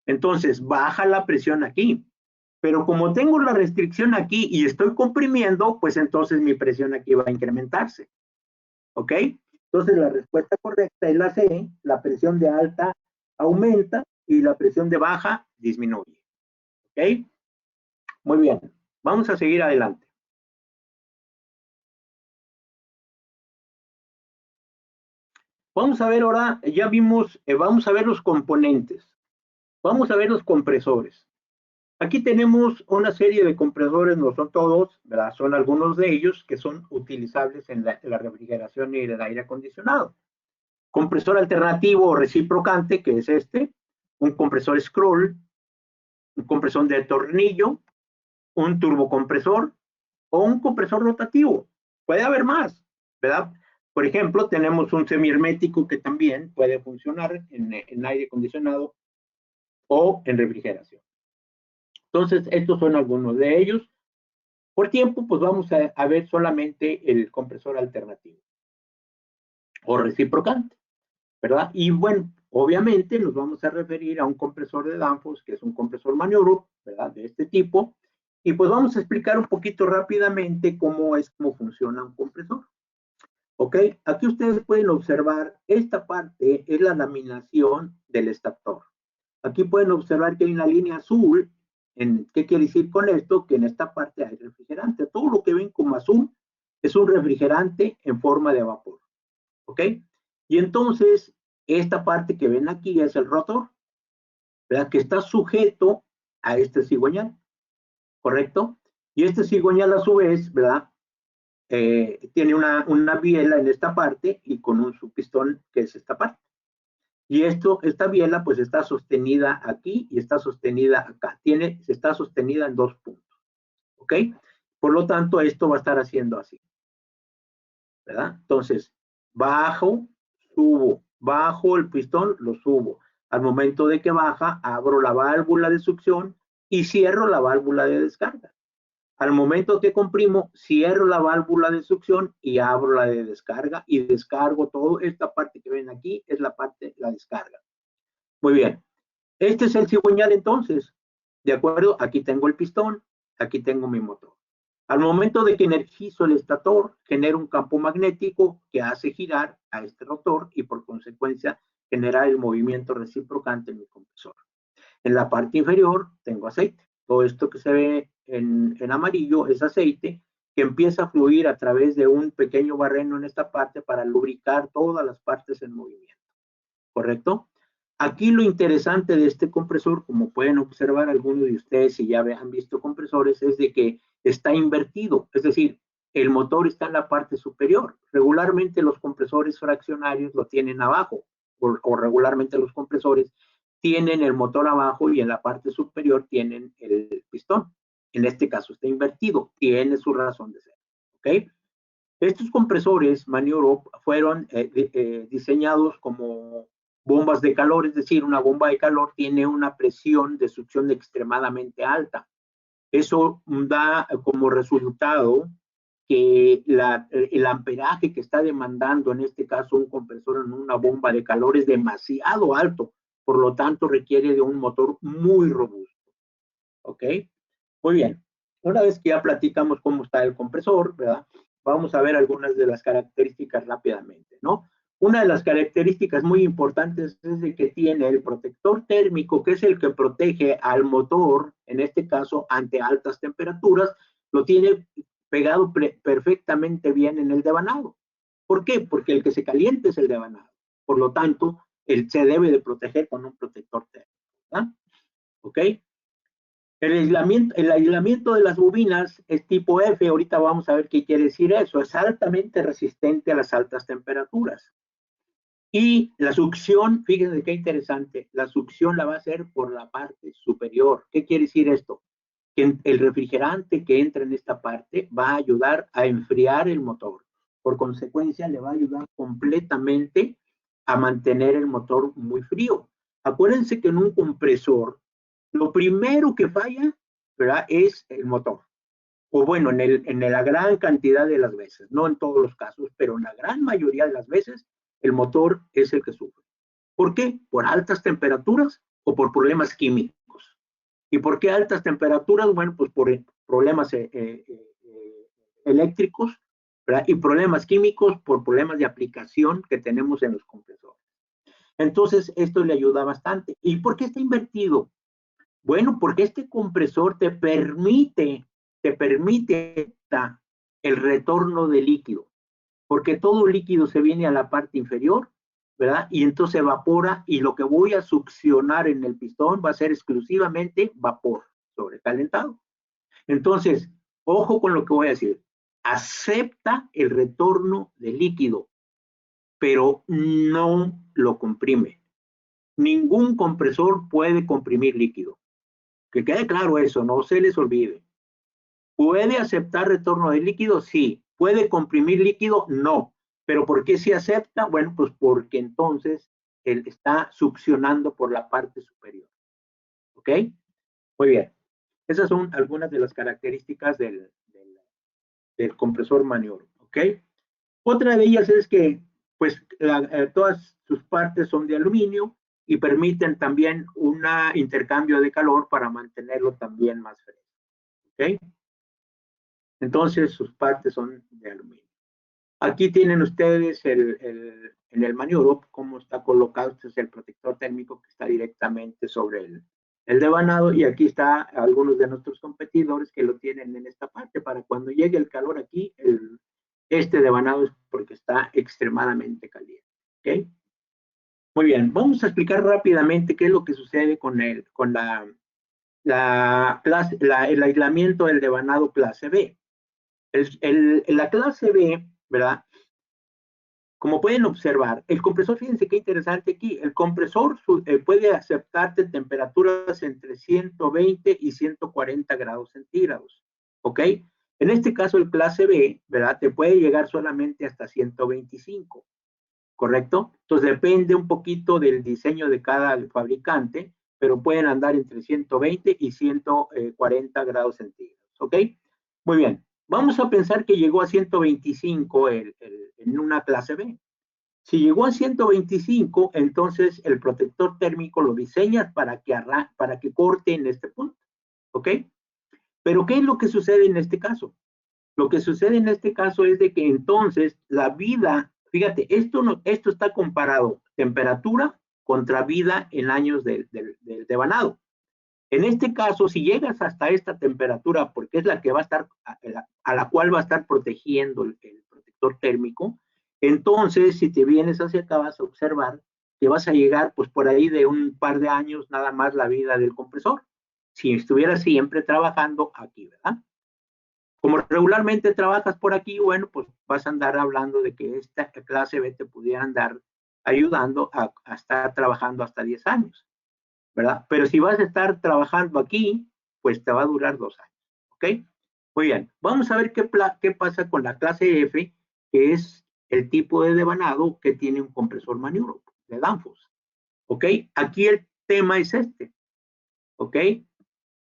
Entonces baja la presión aquí. Pero como tengo la restricción aquí y estoy comprimiendo, pues entonces mi presión aquí va a incrementarse. ¿Ok? Entonces la respuesta correcta es la C, la presión de alta aumenta y la presión de baja disminuye. ¿Ok? Muy bien, vamos a seguir adelante. Vamos a ver ahora, ya vimos, vamos a ver los componentes. Vamos a ver los compresores. Aquí tenemos una serie de compresores, no son todos, ¿verdad? Son algunos de ellos que son utilizables en la refrigeración y el aire acondicionado. Compresor alternativo o reciprocante, que es este, un compresor scroll, un compresor de tornillo, un turbocompresor o un compresor rotativo. Puede haber más, ¿verdad? Por ejemplo, tenemos un semihermético que también puede funcionar en aire acondicionado o en refrigeración. Entonces, estos son algunos de ellos. Por tiempo, pues vamos a ver solamente el compresor alternativo o reciprocante, ¿verdad? Y bueno, obviamente nos vamos a referir a un compresor de Danfoss, que es un compresor maniobro, ¿verdad? De este tipo. Y pues vamos a explicar un poquito rápidamente cómo funciona un compresor. ¿Ok? Aquí ustedes pueden observar, esta parte es la laminación del extractor. Aquí pueden observar que hay una línea azul. ¿Qué quiere decir con esto? Que en esta parte hay refrigerante. Todo lo que ven como azul es un refrigerante en forma de vapor. ¿Ok? Y entonces, esta parte que ven aquí es el rotor, ¿verdad? Que está sujeto a este cigüeñal, ¿correcto? Y este cigüeñal a su vez, ¿verdad? Tiene una biela en esta parte y con un subpistón que es esta parte. Y esta biela pues está sostenida aquí y está sostenida acá. Se está sostenida en dos puntos. ¿Ok? Por lo tanto, esto va a estar haciendo así. ¿Verdad? Entonces, bajo, subo, bajo el pistón, lo subo. Al momento de que baja, abro la válvula de succión y cierro la válvula de descarga. Al momento que comprimo, cierro la válvula de succión y abro la de descarga y descargo todo. Esta parte que ven aquí es la parte, la descarga. Muy bien. Este es el cigüeñal entonces. ¿De acuerdo? Aquí tengo el pistón, aquí tengo mi motor. Al momento de que energizo el estator, genera un campo magnético que hace girar a este rotor y por consecuencia genera el movimiento reciprocante en mi compresor. En la parte inferior tengo aceite. Todo esto que se ve en amarillo es aceite que empieza a fluir a través de un pequeño barreno en esta parte para lubricar todas las partes en movimiento. ¿Correcto? Aquí lo interesante de este compresor, como pueden observar algunos de ustedes si ya han visto compresores, es de que está invertido, es decir, el motor está en la parte superior. Regularmente los compresores fraccionarios lo tienen abajo, o regularmente los compresores tienen el motor abajo y en la parte superior tienen el pistón. En este caso está invertido, tiene su razón de ser. ¿Ok? Estos compresores Manioro fueron diseñados como bombas de calor, es decir, una bomba de calor tiene una presión de succión extremadamente alta. Eso da como resultado que el amperaje que está demandando en este caso un compresor en una bomba de calor es demasiado alto, por lo tanto requiere de un motor muy robusto. ¿Ok? Muy bien. Una vez que ya platicamos cómo está el compresor, ¿verdad? Vamos a ver algunas de las características rápidamente, ¿no? Una de las características muy importantes es de que tiene el protector térmico, que es el que protege al motor, en este caso, ante altas temperaturas, lo tiene pegado perfectamente bien en el devanado. ¿Por qué? Porque el que se caliente es el devanado. Por lo tanto, se debe de proteger con un protector térmico, ¿verdad? ¿Ok? El aislamiento de las bobinas es tipo F. Ahorita vamos a ver qué quiere decir eso. Es altamente resistente a las altas temperaturas. Y la succión, fíjense qué interesante, la succión la va a hacer por la parte superior. ¿Qué quiere decir esto? Que el refrigerante que entra en esta parte va a ayudar a enfriar el motor. Por consecuencia, le va a ayudar completamente a mantener el motor muy frío. Acuérdense que en un compresor, lo primero que falla, ¿verdad? Es el motor. O bueno, en la gran cantidad de las veces, no en todos los casos, pero en la gran mayoría de las veces, el motor es el que sufre. ¿Por qué? Por altas temperaturas o por problemas químicos. ¿Y por qué altas temperaturas? Bueno, pues por problemas eléctricos, ¿verdad? Y problemas químicos por problemas de aplicación que tenemos en los compresores. Entonces, esto le ayuda bastante. ¿Y por qué está invertido? Bueno, porque este compresor te permite el retorno de líquido, porque todo líquido se viene a la parte inferior, ¿verdad? Y entonces evapora y lo que voy a succionar en el pistón va a ser exclusivamente vapor sobrecalentado. Entonces, ojo con lo que voy a decir. Acepta el retorno de líquido, pero no lo comprime. Ningún compresor puede comprimir líquido. Que quede claro eso, no se les olvide. ¿Puede aceptar retorno de líquido? Sí. ¿Puede comprimir líquido? No. ¿Pero por qué sí acepta? Bueno, pues porque entonces él está succionando por la parte superior. ¿Ok? Muy bien. Esas son algunas de las características del compresor Manioro. ¿Ok? Otra de ellas es que pues todas sus partes son de aluminio y permiten también un intercambio de calor para mantenerlo también más fresco. ¿Ok? Entonces sus partes son de aluminio. Aquí tienen ustedes en el maniobro cómo está colocado. Este es el protector térmico que está directamente sobre el devanado, y aquí está algunos de nuestros competidores que lo tienen en esta parte para cuando llegue el calor aquí, este devanado es porque está extremadamente caliente. ¿Okay? Muy bien, vamos a explicar rápidamente qué es lo que sucede con el aislamiento del devanado clase B. La clase B, ¿verdad? Como pueden observar, el compresor, fíjense qué interesante aquí, el compresor puede aceptarte temperaturas entre 120 y 140 grados centígrados, ¿ok? En este caso, el clase B, ¿verdad? Te puede llegar solamente hasta 125, ¿correcto? Entonces, depende un poquito del diseño de cada fabricante, pero pueden andar entre 120 y 140 grados centígrados, ¿ok? Muy bien. Vamos a pensar que llegó a 125 en una clase B. Si llegó a 125, entonces el protector térmico lo diseñas para que corte en este punto, ¿ok? Pero ¿qué es lo que sucede en este caso? Lo que sucede en este caso es de que entonces la vida, fíjate, esto está comparado temperatura contra vida en años del devanado. En este caso, si llegas hasta esta temperatura, porque es la que va a estar, a la cual va a estar protegiendo el protector térmico, entonces si te vienes hacia acá vas a observar que vas a llegar pues por ahí de un par de años nada más la vida del compresor, si estuvieras siempre trabajando aquí, ¿verdad? Como regularmente trabajas por aquí, bueno, pues vas a andar hablando de que esta clase B te pudiera andar ayudando a estar trabajando hasta 10 años. ¿Verdad? Pero si vas a estar trabajando aquí, pues te va a durar 2 años, ¿ok? Muy bien, vamos a ver qué pasa con la clase F, que es el tipo de devanado que tiene un compresor maniobro de Danfoss, ¿ok? Aquí el tema es este, ¿ok?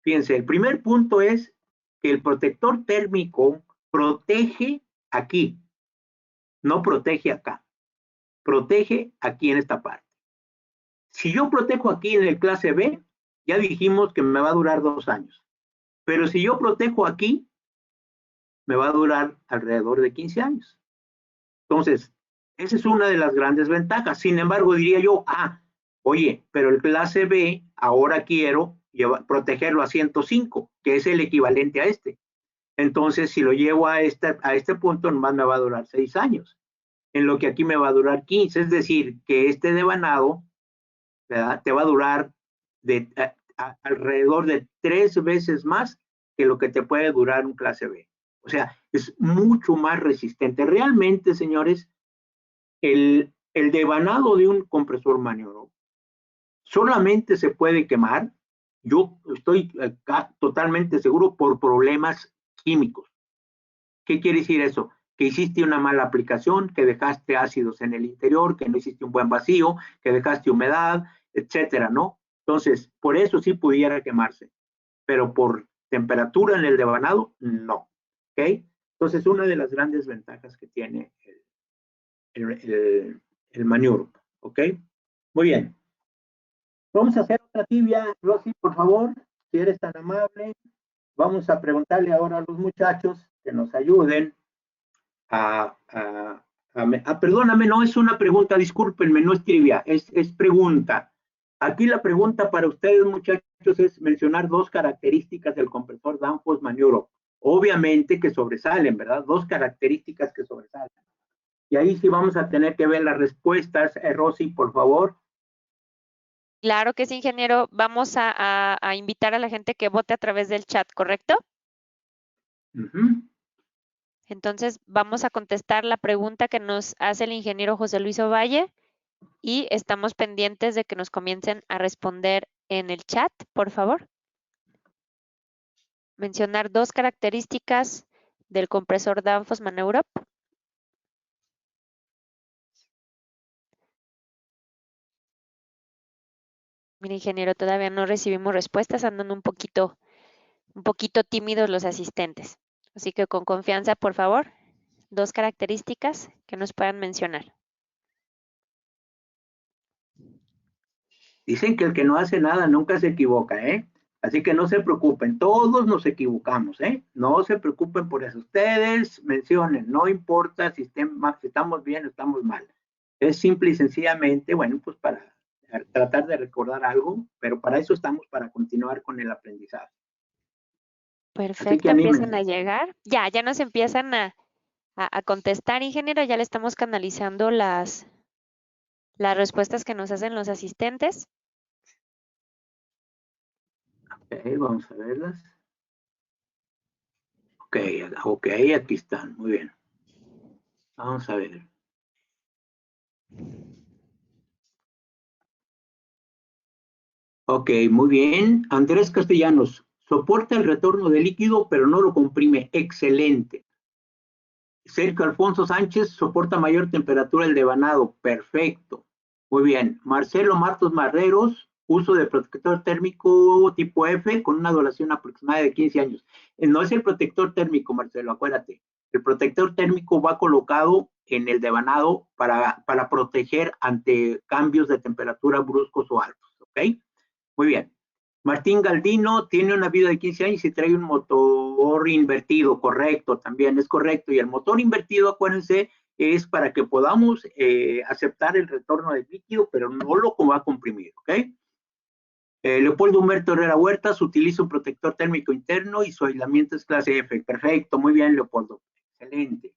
Fíjense, el primer punto es que el protector térmico protege aquí, no protege acá, protege aquí en esta parte. Si yo protejo aquí en el clase B, ya dijimos que me va a durar 2 años. Pero si yo protejo aquí, me va a durar alrededor de 15 años. Entonces, esa es una de las grandes ventajas. Sin embargo, diría yo, oye, pero el clase B, ahora quiero protegerlo a 105, que es el equivalente a este. Entonces, si lo llevo a este punto, nomás me va a durar 6 años, en lo que aquí me va a durar 15. Es decir, que este devanado, ¿verdad?, te va a durar alrededor de 3 veces más que lo que te puede durar un clase B. O sea, es mucho más resistente. Realmente, señores, el devanado de un compresor maniobro solamente se puede quemar, yo estoy acá totalmente seguro, por problemas químicos. ¿Qué quiere decir eso? Que hiciste una mala aplicación, que dejaste ácidos en el interior, que no hiciste un buen vacío, que dejaste humedad, etcétera, ¿no? Entonces, por eso sí pudiera quemarse, pero por temperatura en el devanado, no. ¿Ok? Entonces, una de las grandes ventajas que tiene el maniobro. ¿Ok? Muy bien. Vamos a hacer otra tibia, Rosy, por favor, si eres tan amable. Vamos a preguntarle ahora a los muchachos que nos ayuden perdóname, no es una pregunta, discúlpenme, no es trivia, es pregunta. Aquí la pregunta para ustedes, muchachos, es mencionar 2 características del compresor Danfoss Maniobro. Obviamente que sobresalen, ¿verdad? 2 características que sobresalen. Y ahí sí vamos a tener que ver las respuestas. Rosy, por favor. Claro que sí, ingeniero. Vamos a invitar a la gente que vote a través del chat, ¿correcto? Entonces, vamos a contestar la pregunta que nos hace el ingeniero José Luis Ovalle y estamos pendientes de que nos comiencen a responder en el chat, por favor. Mencionar 2 características del compresor Danfoss Maneurope. Mira, ingeniero, todavía no recibimos respuestas, andan un poquito tímidos los asistentes. Así que con confianza, por favor, 2 características que nos puedan mencionar. Dicen que el que no hace nada nunca se equivoca, ¿eh? Así que no se preocupen, todos nos equivocamos, ¿eh? No se preocupen por eso. Ustedes mencionen, no importa si estamos bien o estamos mal. Es simple y sencillamente, bueno, pues para tratar de recordar algo, pero para eso estamos, para continuar con el aprendizaje. Así que Perfecto, empiezan a anímense. llegar. Ya nos empiezan a contestar, ingeniero. Ya le estamos canalizando las respuestas que nos hacen los asistentes. Ok, vamos a verlas. Ok, ok, aquí están, muy bien. Vamos a ver. Ok, muy bien. Andrés Castellanos, soporta el retorno de líquido, pero no lo comprime. Excelente. Sergio Alfonso Sánchez, soporta mayor temperatura el devanado. Perfecto. Muy bien. Marcelo Martos Marreros, uso de protector térmico tipo F con una duración aproximada de 15 años. No es el protector térmico, Marcelo, acuérdate. El protector térmico va colocado en el devanado para proteger ante cambios de temperatura bruscos o altos. ¿Ok? Muy bien. Martín Galdino tiene una vida de 15 años y trae un motor invertido, correcto, también es correcto. Y el motor invertido, acuérdense, es para que podamos aceptar el retorno del líquido, pero no lo va a comprimir, ¿ok? Leopoldo Humberto Herrera Huertas utiliza un protector térmico interno y su aislamiento es clase F. Perfecto, muy bien, Leopoldo. Excelente.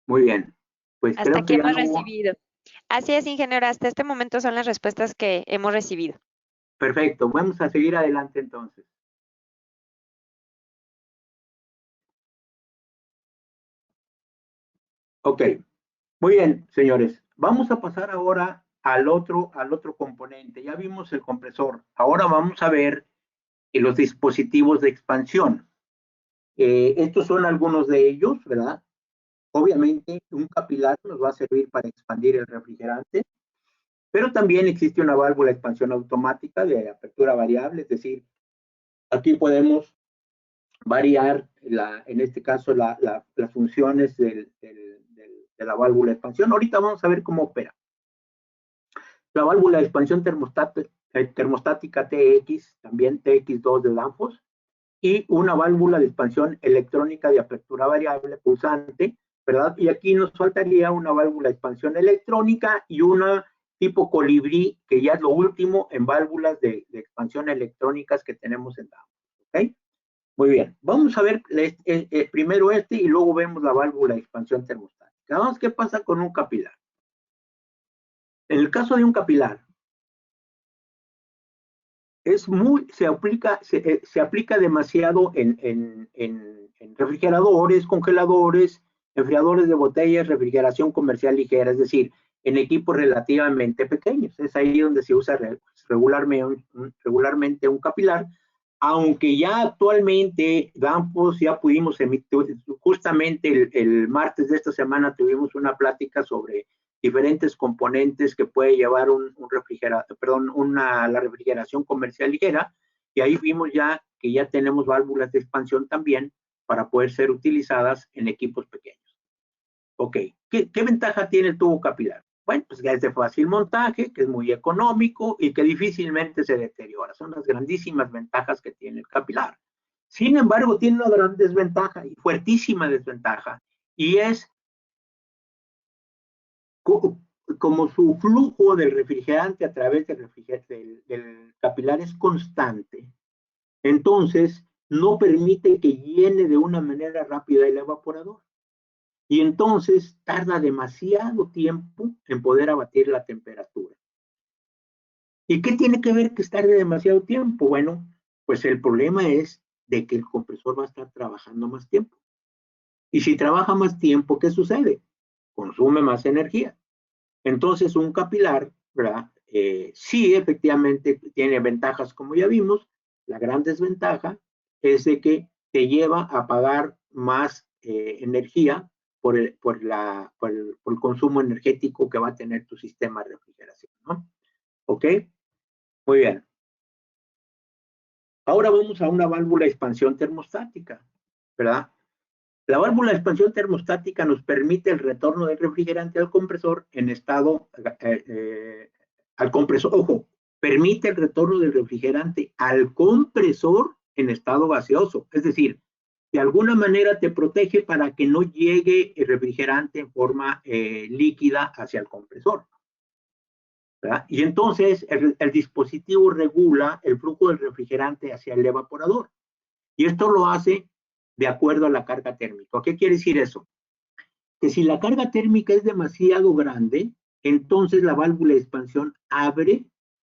Muy bien. Pues Hasta creo aquí que ya hemos no hubo. recibido. Así es, ingeniero. Hasta este momento son las respuestas que hemos recibido. Perfecto, vamos a seguir adelante entonces. Ok, muy bien, señores. Vamos a pasar ahora al otro componente. Ya vimos el compresor. Ahora vamos a ver los dispositivos de expansión. Estos son algunos de ellos, ¿verdad? Obviamente, un capilar nos va a servir para expandir el refrigerante, pero también existe una válvula de expansión automática de apertura variable, es decir, aquí podemos variar, en este caso, las funciones de la válvula de expansión. Ahorita vamos a ver cómo opera. La válvula de expansión termostática TX, también TX2 de Danfoss, y una válvula de expansión electrónica de apertura variable pulsante, ¿verdad? Y aquí nos faltaría una válvula de expansión electrónica y una tipo colibrí, que ya es lo último en válvulas de expansión electrónicas que tenemos en Danfoss, ¿ok? Muy bien, vamos a ver primero y luego vemos la válvula de expansión termostática. Vamos, ¿qué pasa con un capilar? En el caso de un capilar, se aplica demasiado en refrigeradores, congeladores, enfriadores de botellas, refrigeración comercial ligera, es decir, en equipos relativamente pequeños. Es ahí donde se usa regularmente un capilar, aunque ya actualmente, Danfoss, ya pudimos emitir, justamente el martes de esta semana tuvimos una plática sobre diferentes componentes que puede llevar un refrigerador, perdón, la refrigeración comercial ligera, y ahí vimos ya que ya tenemos válvulas de expansión también para poder ser utilizadas en equipos pequeños. Ok, ¿qué ventaja tiene el tubo capilar? Bueno, pues que es de fácil montaje, que es muy económico y que difícilmente se deteriora. Son las grandísimas ventajas que tiene el capilar. Sin embargo, tiene una gran desventaja y fuertísima desventaja, y es como su flujo del refrigerante a través del capilar es constante, entonces no permite que llene de una manera rápida el evaporador. Y entonces tarda demasiado tiempo en poder abatir la temperatura. ¿Y qué tiene que ver que tarde demasiado tiempo? Bueno, pues el problema es de que el compresor va a estar trabajando más tiempo. Y si trabaja más tiempo, ¿qué sucede? Consume más energía. Entonces, un capilar, ¿verdad? Sí, efectivamente tiene ventajas, como ya vimos. La gran desventaja es de que te lleva a pagar más energía por el consumo energético que va a tener tu sistema de refrigeración, ¿no? ¿Ok? Muy bien. Ahora vamos a una válvula de expansión termostática, ¿verdad? La válvula de expansión termostática nos permite el retorno del refrigerante al compresor en estado, al compresor, ojo, permite el retorno del refrigerante al compresor en estado gaseoso. Es decir, de alguna manera te protege para que no llegue el refrigerante en forma líquida hacia el compresor, ¿verdad? Y entonces el dispositivo regula el flujo del refrigerante hacia el evaporador. Y esto lo hace de acuerdo a la carga térmica. ¿Qué quiere decir eso? Que si la carga térmica es demasiado grande, entonces la válvula de expansión abre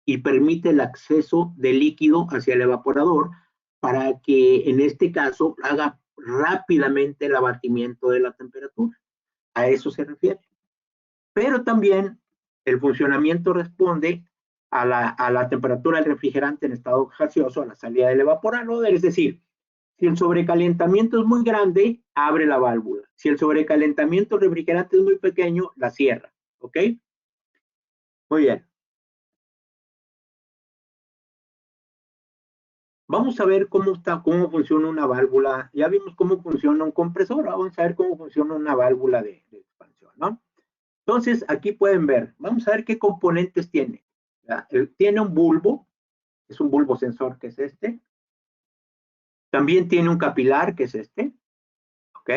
y permite el acceso de líquido hacia el evaporador para que en este caso haga rápidamente el abatimiento de la temperatura. A eso se refiere. Pero también el funcionamiento responde a la temperatura del refrigerante en estado gaseoso, a la salida del evaporador, es decir, si el sobrecalentamiento es muy grande, abre la válvula. Si el sobrecalentamiento del refrigerante es muy pequeño, la cierra. ¿Ok? Muy bien. Vamos a ver cómo funciona una válvula. Ya vimos cómo funciona un compresor. Vamos a ver cómo funciona una válvula de expansión, ¿no? Entonces, aquí pueden ver. Vamos a ver qué componentes tiene. Tiene un bulbo. Es un bulbo sensor, que es este. También tiene un capilar, que es este. ¿Ok?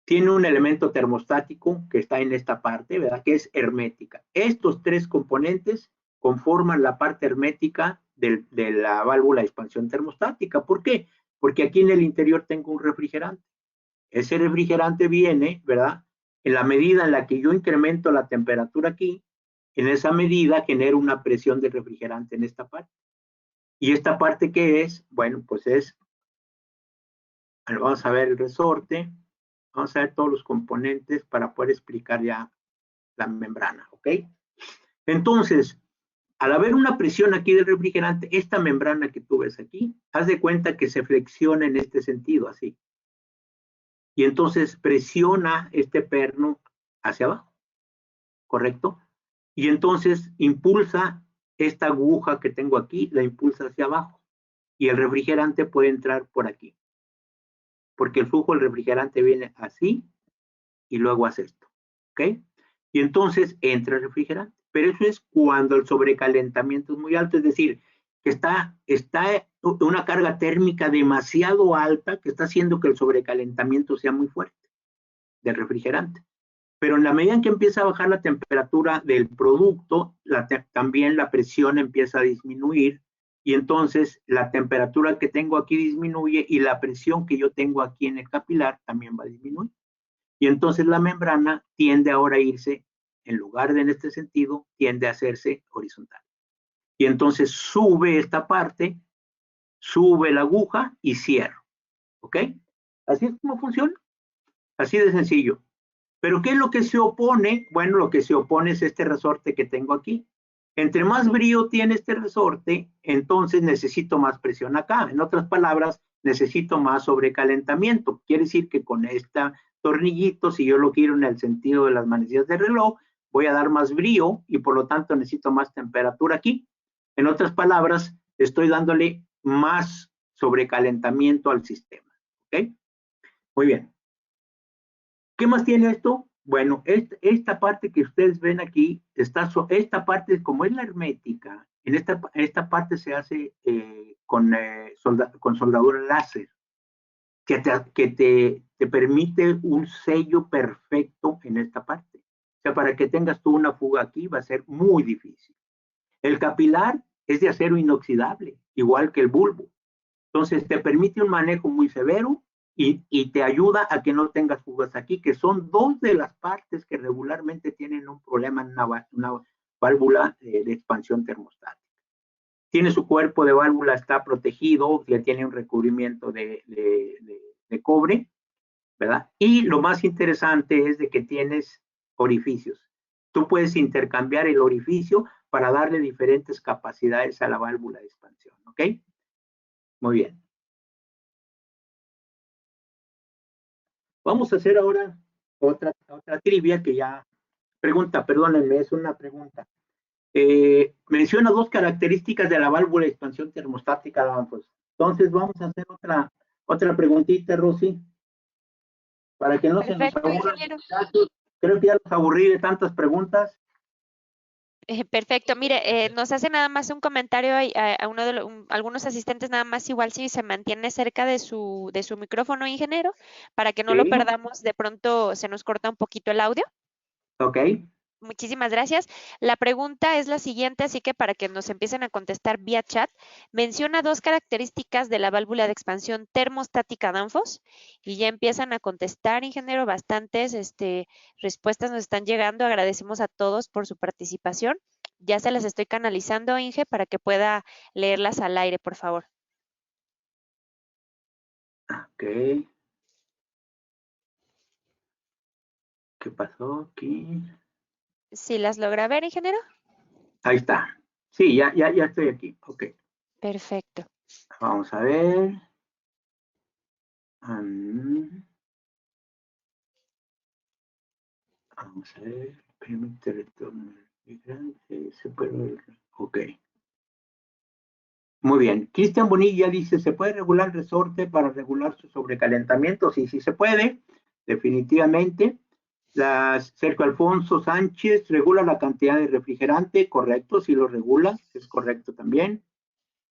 Tiene un elemento termostático que está en esta parte, ¿verdad? Que es hermética. Estos tres componentes conforman la parte hermética de la válvula de expansión termostática. ¿Por qué? Porque aquí en el interior tengo un refrigerante. Ese refrigerante viene, ¿verdad? En la medida en la que yo incremento la temperatura aquí, en esa medida genero una presión de refrigerante en esta parte. ¿Y esta parte qué es? Bueno, pues vamos a ver el resorte. Vamos a ver todos los componentes para poder explicar ya la membrana, ¿ok? Entonces, al haber una presión aquí del refrigerante, esta membrana que tú ves aquí, haz de cuenta que se flexiona en este sentido, así. Y entonces presiona este perno hacia abajo, ¿correcto? Y entonces impulsa esta aguja que tengo aquí, la impulsa hacia abajo. Y el refrigerante puede entrar por aquí. Porque el flujo del refrigerante viene así y luego hace esto, ¿ok? Y entonces entra el refrigerante. Pero eso es cuando el sobrecalentamiento es muy alto, es decir, que está una carga térmica demasiado alta que está haciendo que el sobrecalentamiento sea muy fuerte del refrigerante. Pero en la medida en que empieza a bajar la temperatura del producto, también la presión empieza a disminuir y entonces la temperatura que tengo aquí disminuye y la presión que yo tengo aquí en el capilar también va a disminuir. Y entonces la membrana tiende ahora a irse, en lugar de en este sentido, tiende a hacerse horizontal. Y entonces sube esta parte, sube la aguja y cierro. ¿Ok? Así es como funciona. Así de sencillo. Pero ¿qué es lo que se opone? Bueno, lo que se opone es este resorte que tengo aquí. Entre más brío tiene este resorte, entonces necesito más presión acá. En otras palabras, necesito más sobrecalentamiento. Quiere decir que con este tornillito, si yo lo quiero en el sentido de las manecillas del reloj, voy a dar más brío y por lo tanto necesito más temperatura aquí. En otras palabras, estoy dándole más sobrecalentamiento al sistema. ¿Ok? Muy bien. ¿Qué más tiene esto? Bueno, esta parte que ustedes ven aquí, esta parte, como es la hermética, en esta parte se hace con soldadura láser, que te permite un sello perfecto en esta parte. O sea, para que tengas tú una fuga aquí va a ser muy difícil. El capilar es de acero inoxidable, igual que el bulbo. Entonces, te permite un manejo muy severo y te ayuda a que no tengas fugas aquí, que son dos de las partes que regularmente tienen un problema en una válvula de expansión termostática. Tiene su cuerpo de válvula, está protegido, ya tiene un recubrimiento de cobre, ¿verdad? Y lo más interesante es de que tienes orificios. Tú puedes intercambiar el orificio para darle diferentes capacidades a la válvula de expansión, ¿ok? Muy bien. Vamos a hacer ahora otra trivia que ya, perdónenme, es una pregunta. Menciona dos características de la válvula de expansión termostática, pues. Entonces vamos a hacer otra preguntita, Rosy, para que no se nos Perfecto, aburran. ingeniero. Creo que ya los aburrí de tantas preguntas. Perfecto. Mire, nos hace nada más un comentario a uno de algunos asistentes, nada más igual si se mantiene cerca de su micrófono, ingeniero, para que no lo Sí, perdamos. De pronto se nos corta un poquito el audio. ok. Muchísimas gracias. La pregunta es la siguiente, así que para que nos empiecen a contestar vía chat, menciona dos características de la válvula de expansión termostática Danfoss y ya empiezan a contestar, ingeniero, bastantes respuestas nos están llegando. Agradecemos a todos por su participación. Ya se las estoy canalizando, Inge, para que pueda leerlas al aire, por favor. Ok. ¿Qué pasó aquí? ¿Sí las logra ver, ingeniero? Ahí está. Sí, ya estoy aquí. Ok. Perfecto. Vamos a ver. Mm, vamos a ver. Permite retorno migrante. Se puede. Ok. Muy bien. Cristian Bonilla dice: ¿se puede regular el resorte para regular su sobrecalentamiento? Sí, sí se puede. Definitivamente. Sergio Alfonso Sánchez regula la cantidad de refrigerante, correcto, sí lo regula, es correcto también.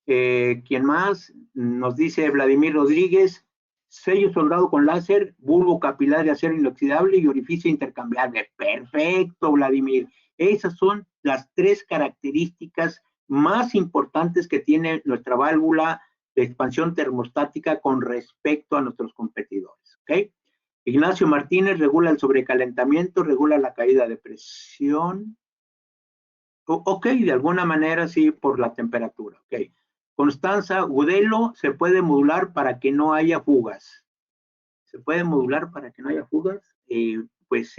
¿Quién más? Nos dice Vladimir Rodríguez: sello soldado con láser, bulbo capilar de acero inoxidable y orificio intercambiable. Perfecto, Vladimir. Esas son las tres características más importantes que tiene nuestra válvula de expansión termostática con respecto a nuestros competidores. ¿Ok? Ignacio Martínez regula el sobrecalentamiento, regula la caída de presión. Ok, de alguna manera sí, por la temperatura. Ok. Constanza Gudelo: se puede modular para que no haya fugas. ¿Se puede modular para que no haya fugas? Pues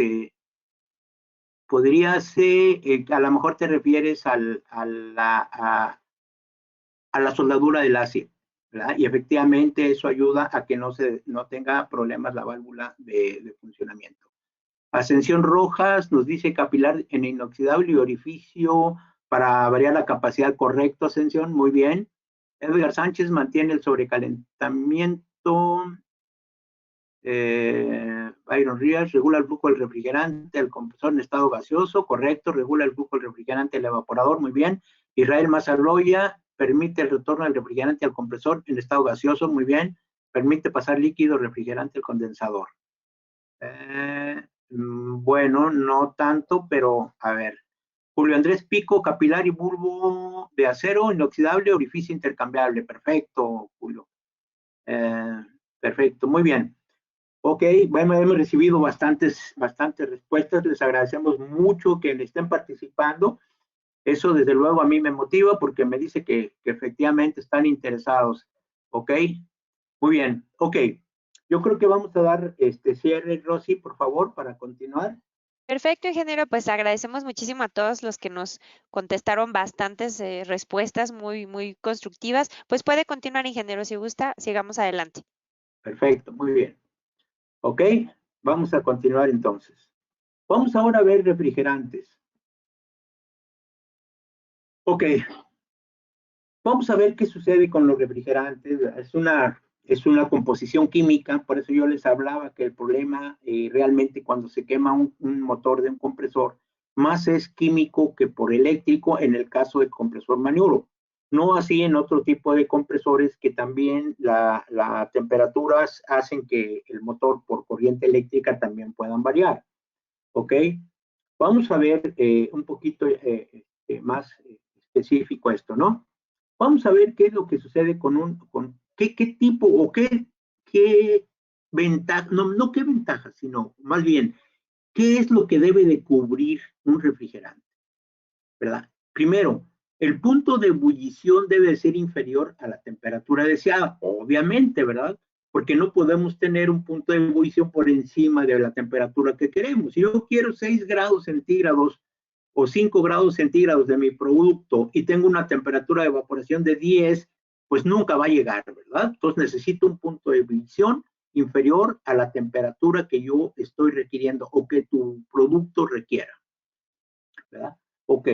podría ser, a lo mejor te refieres a la soldadura del ácido, ¿verdad? Y efectivamente eso ayuda a que no tenga problemas la válvula de funcionamiento. Ascensión Rojas nos dice: capilar en inoxidable y orificio para variar la capacidad. Correcto, Ascensión, muy bien. Edgar Sánchez: mantiene el sobrecalentamiento. Byron Ríos: regula el flujo del refrigerante al compresor en estado gaseoso. Correcto, regula el flujo del refrigerante al evaporador. Muy bien. Israel Mazarroya: permite el retorno del refrigerante al compresor en estado gaseoso. Muy bien. Permite pasar líquido refrigerante al condensador. Bueno, no tanto, pero a ver. Julio Andrés Pico: capilar y bulbo de acero inoxidable, orificio intercambiable. Perfecto, Julio. Eh, perfecto, muy bien. Ok, bueno, hemos recibido bastantes respuestas. Les agradecemos mucho que le estén participando. Eso desde luego a mí me motiva porque me dice que efectivamente están interesados. Ok, muy bien. Ok, yo creo que vamos a dar cierre, Rosy, por favor, para continuar. Perfecto, ingeniero. Pues agradecemos muchísimo a todos los que nos contestaron bastantes respuestas muy constructivas. Pues puede continuar, ingeniero, si gusta, sigamos adelante. Perfecto, muy bien. Ok, vamos a continuar entonces. Vamos ahora a ver refrigerantes. Ok, vamos a ver qué sucede con los refrigerantes. Es una composición química, por eso yo les hablaba que el problema realmente cuando se quema un motor de un compresor, más es químico que por eléctrico en el caso del compresor maniobro. No así en otro tipo de compresores que también las temperaturas hacen que el motor por corriente eléctrica también puedan variar. ¿Ok? Vamos a ver un poquito más específico esto, ¿no? Vamos a ver qué es lo que sucede qué tipo o qué ventaja, no qué ventaja, sino más bien, qué es lo que debe de cubrir un refrigerante, ¿verdad? Primero, el punto de ebullición debe ser inferior a la temperatura deseada, obviamente, ¿verdad? Porque no podemos tener un punto de ebullición por encima de la temperatura que queremos. Si yo quiero 6 grados centígrados o 5 grados centígrados de mi producto y tengo una temperatura de evaporación de 10, pues nunca va a llegar, ¿verdad? Entonces necesito un punto de ebullición inferior a la temperatura que yo estoy requiriendo o que tu producto requiera, ¿verdad? Ok.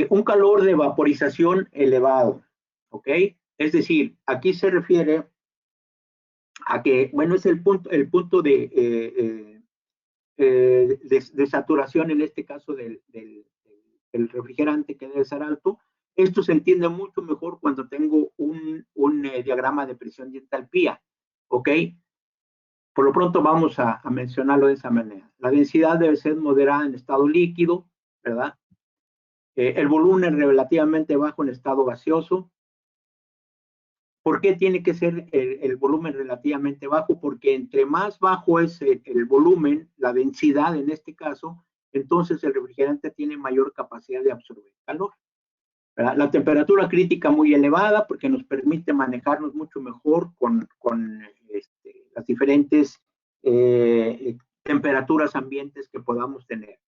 Un calor de vaporización elevado, ¿ok? Es decir, aquí se refiere a que, bueno, es el punto de saturación, en este caso del el refrigerante que debe ser alto. Esto se entiende mucho mejor cuando tengo un diagrama de presión y entalpía, ¿ok? Por lo pronto vamos a mencionarlo de esa manera. La densidad debe ser moderada en estado líquido, ¿verdad? El volumen relativamente bajo en estado gaseoso. ¿Por qué tiene que ser el volumen relativamente bajo? Porque entre más bajo es el volumen, la densidad en este caso, entonces el refrigerante tiene mayor capacidad de absorber calor. ¿Verdad? La temperatura crítica muy elevada porque nos permite manejarnos mucho mejor con las diferentes temperaturas ambientes que podamos tener.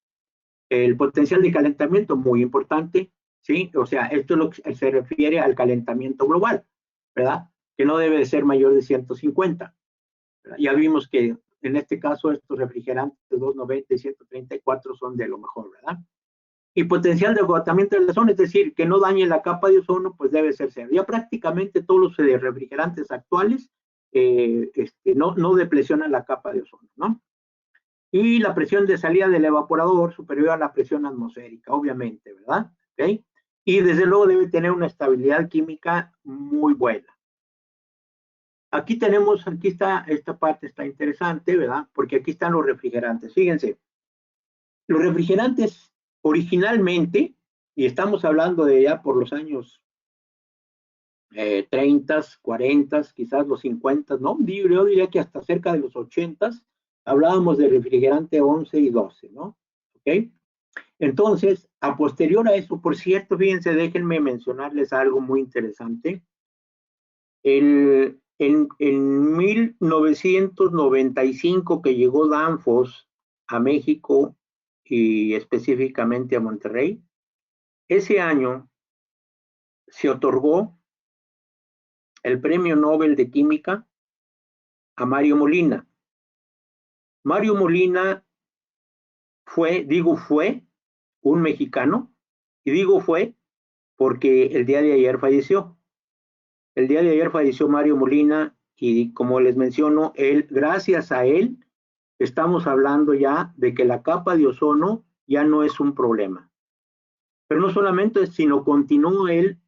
El potencial de calentamiento muy importante, ¿sí? O sea, esto es lo que se refiere al calentamiento global, ¿verdad? Que no debe de ser mayor de 150. ¿Verdad? Ya vimos que en este caso estos refrigerantes de 290 y 134 son de lo mejor, ¿verdad? Y potencial de agotamiento de la zona, es decir, que no dañe la capa de ozono, pues debe ser cero. Ya prácticamente todos los refrigerantes actuales no depresionan la capa de ozono, ¿no? Y la presión de salida del evaporador superior a la presión atmosférica, obviamente, ¿verdad? ¿Okay? Y desde luego debe tener una estabilidad química muy buena. Aquí está, esta parte está interesante, ¿verdad? Porque aquí están los refrigerantes. Fíjense, los refrigerantes originalmente, y estamos hablando de ya por los años 30, 40, quizás los 50, ¿no? Yo diría que hasta cerca de los 80 hablábamos de refrigerante 11 y 12, ¿no? ¿Ok? Entonces, a posterior a eso, por cierto, fíjense, déjenme mencionarles algo muy interesante. En 1995 que llegó Danfoss a México y específicamente a Monterrey, ese año se otorgó el Premio Nobel de Química a Mario Molina. Mario Molina fue un mexicano, y digo fue porque el día de ayer falleció. El día de ayer falleció Mario Molina y como les menciono, gracias a él, estamos hablando ya de que la capa de ozono ya no es un problema. Pero no solamente, sino continuó él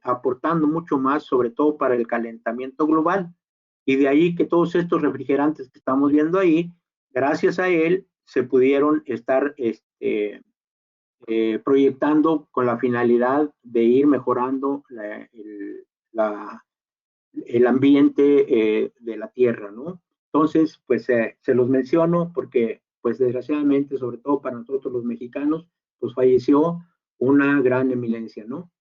aportando mucho más, sobre todo para el calentamiento global. Y de ahí que todos estos refrigerantes que estamos viendo ahí, gracias a él, se pudieron estar proyectando con la finalidad de ir mejorando el ambiente de la Tierra, ¿no? Entonces, pues se los menciono porque, pues desgraciadamente, sobre todo para nosotros los mexicanos, pues falleció una gran eminencia, ¿no?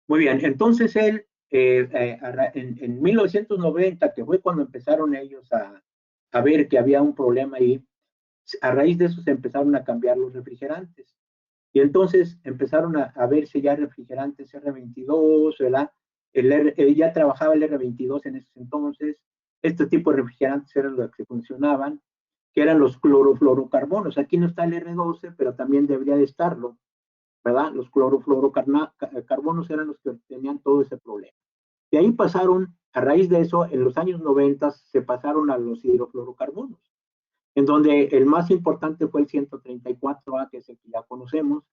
Muy bien, entonces él, en 1990, que fue cuando empezaron ellos a ver que había un problema ahí, a raíz de eso se empezaron a cambiar los refrigerantes. Y entonces empezaron a verse ya refrigerantes R22, ¿verdad? Ya trabajaba el R22 en ese entonces. Este tipo de refrigerantes eran los que funcionaban, que eran los clorofluorocarbonos. Aquí no está el R12, pero también debería de estarlo, ¿verdad? Los clorofluorocarbonos eran los que tenían todo ese problema. De ahí pasaron, a raíz de eso, en los años 90 se pasaron a los hidrofluorocarbonos, en donde el más importante fue el 134A, que es el que ya conocemos,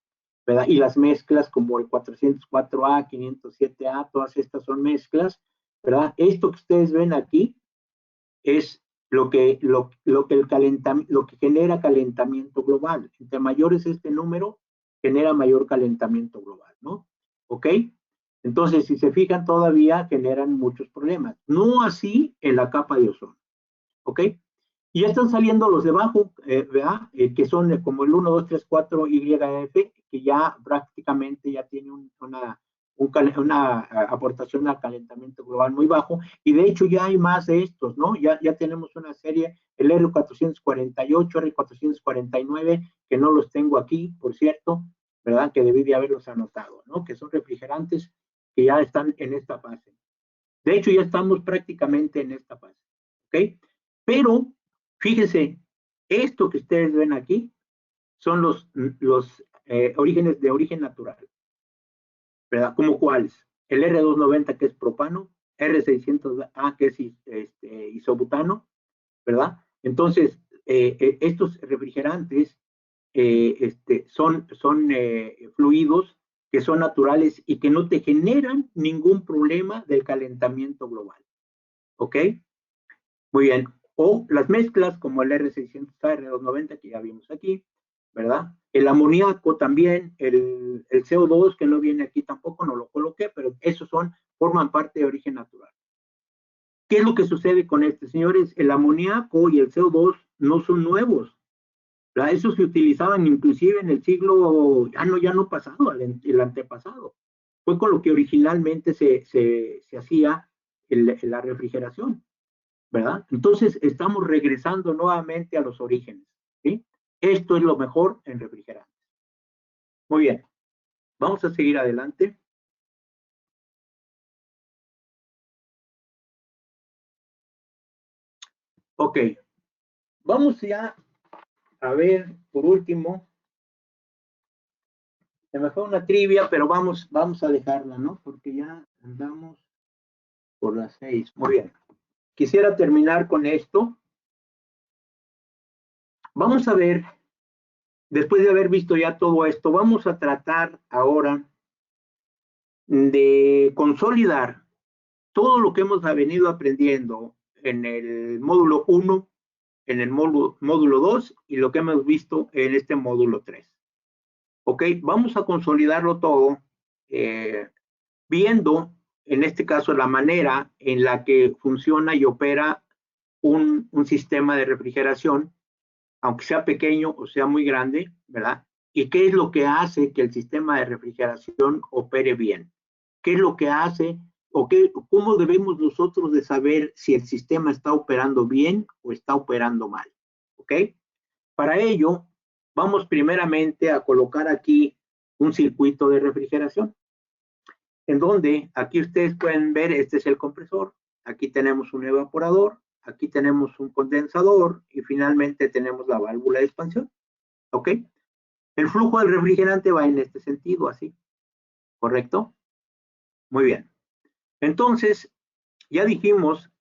¿verdad? Y las mezclas como el 404A, 507A, todas estas son mezclas, ¿verdad? Esto que ustedes ven aquí es lo que genera calentamiento global. Entre mayores este número, genera mayor calentamiento global, ¿no? ¿Ok? Entonces, si se fijan, todavía generan muchos problemas. No así en la capa de ozono, ¿ok? Y ya están saliendo los de abajo, ¿verdad? Que son como el 1, 2, 3, 4 YF, que ya prácticamente ya tiene una aportación al calentamiento global muy bajo, y de hecho ya hay más de estos, ¿no? Ya tenemos una serie, el R448, R449, que no los tengo aquí, por cierto, ¿verdad? Que debí de haberlos anotado, ¿no? Que son refrigerantes que ya están en esta fase. De hecho, ya estamos prácticamente en esta fase, ¿ok? Pero, fíjense, esto que ustedes ven aquí son los orígenes de origen natural, ¿verdad? ¿Cómo cuáles? El R290, que es propano, R600A, que es isobutano, ¿verdad? Entonces, estos refrigerantes son fluidos que son naturales y que no te generan ningún problema del calentamiento global. ¿Ok? Muy bien. O las mezclas como el R600A, R290 que ya vimos aquí, ¿verdad? El amoníaco también, el CO2 que no viene aquí tampoco, no lo coloqué, pero esos forman parte de origen natural. ¿Qué es lo que sucede con este, señores? El amoníaco y el CO2 no son nuevos. ¿Verdad? Esos se utilizaban inclusive en el siglo, ya no pasado, el antepasado. Fue con lo que originalmente se hacía la refrigeración, ¿verdad? Entonces estamos regresando nuevamente a los orígenes, ¿sí? Esto es lo mejor en refrigerantes. Muy bien, vamos a seguir adelante. Ok, vamos ya a ver, por último, se me fue una trivia, pero vamos a dejarla, ¿no? Porque ya andamos por las 6. Muy bien. Quisiera terminar con esto. Vamos a ver, después de haber visto ya todo esto, vamos a tratar ahora de consolidar todo lo que hemos venido aprendiendo en el módulo 1, en el módulo 2 y lo que hemos visto en este módulo 3. Ok, vamos a consolidarlo todo viendo, en este caso, la manera en la que funciona y opera un sistema de refrigeración, aunque sea pequeño o sea muy grande, ¿verdad? ¿Y qué es lo que hace que el sistema de refrigeración opere bien? ¿Qué es lo que hace o cómo debemos nosotros de saber si el sistema está operando bien o está operando mal? ¿Ok? Para ello, vamos primeramente a colocar aquí un circuito de refrigeración, en donde aquí ustedes pueden ver, este es el compresor, aquí tenemos un evaporador, aquí tenemos un condensador y finalmente tenemos la válvula de expansión. ¿Ok? El flujo del refrigerante va en este sentido, así. ¿Correcto? Muy bien. Entonces, ya dijimos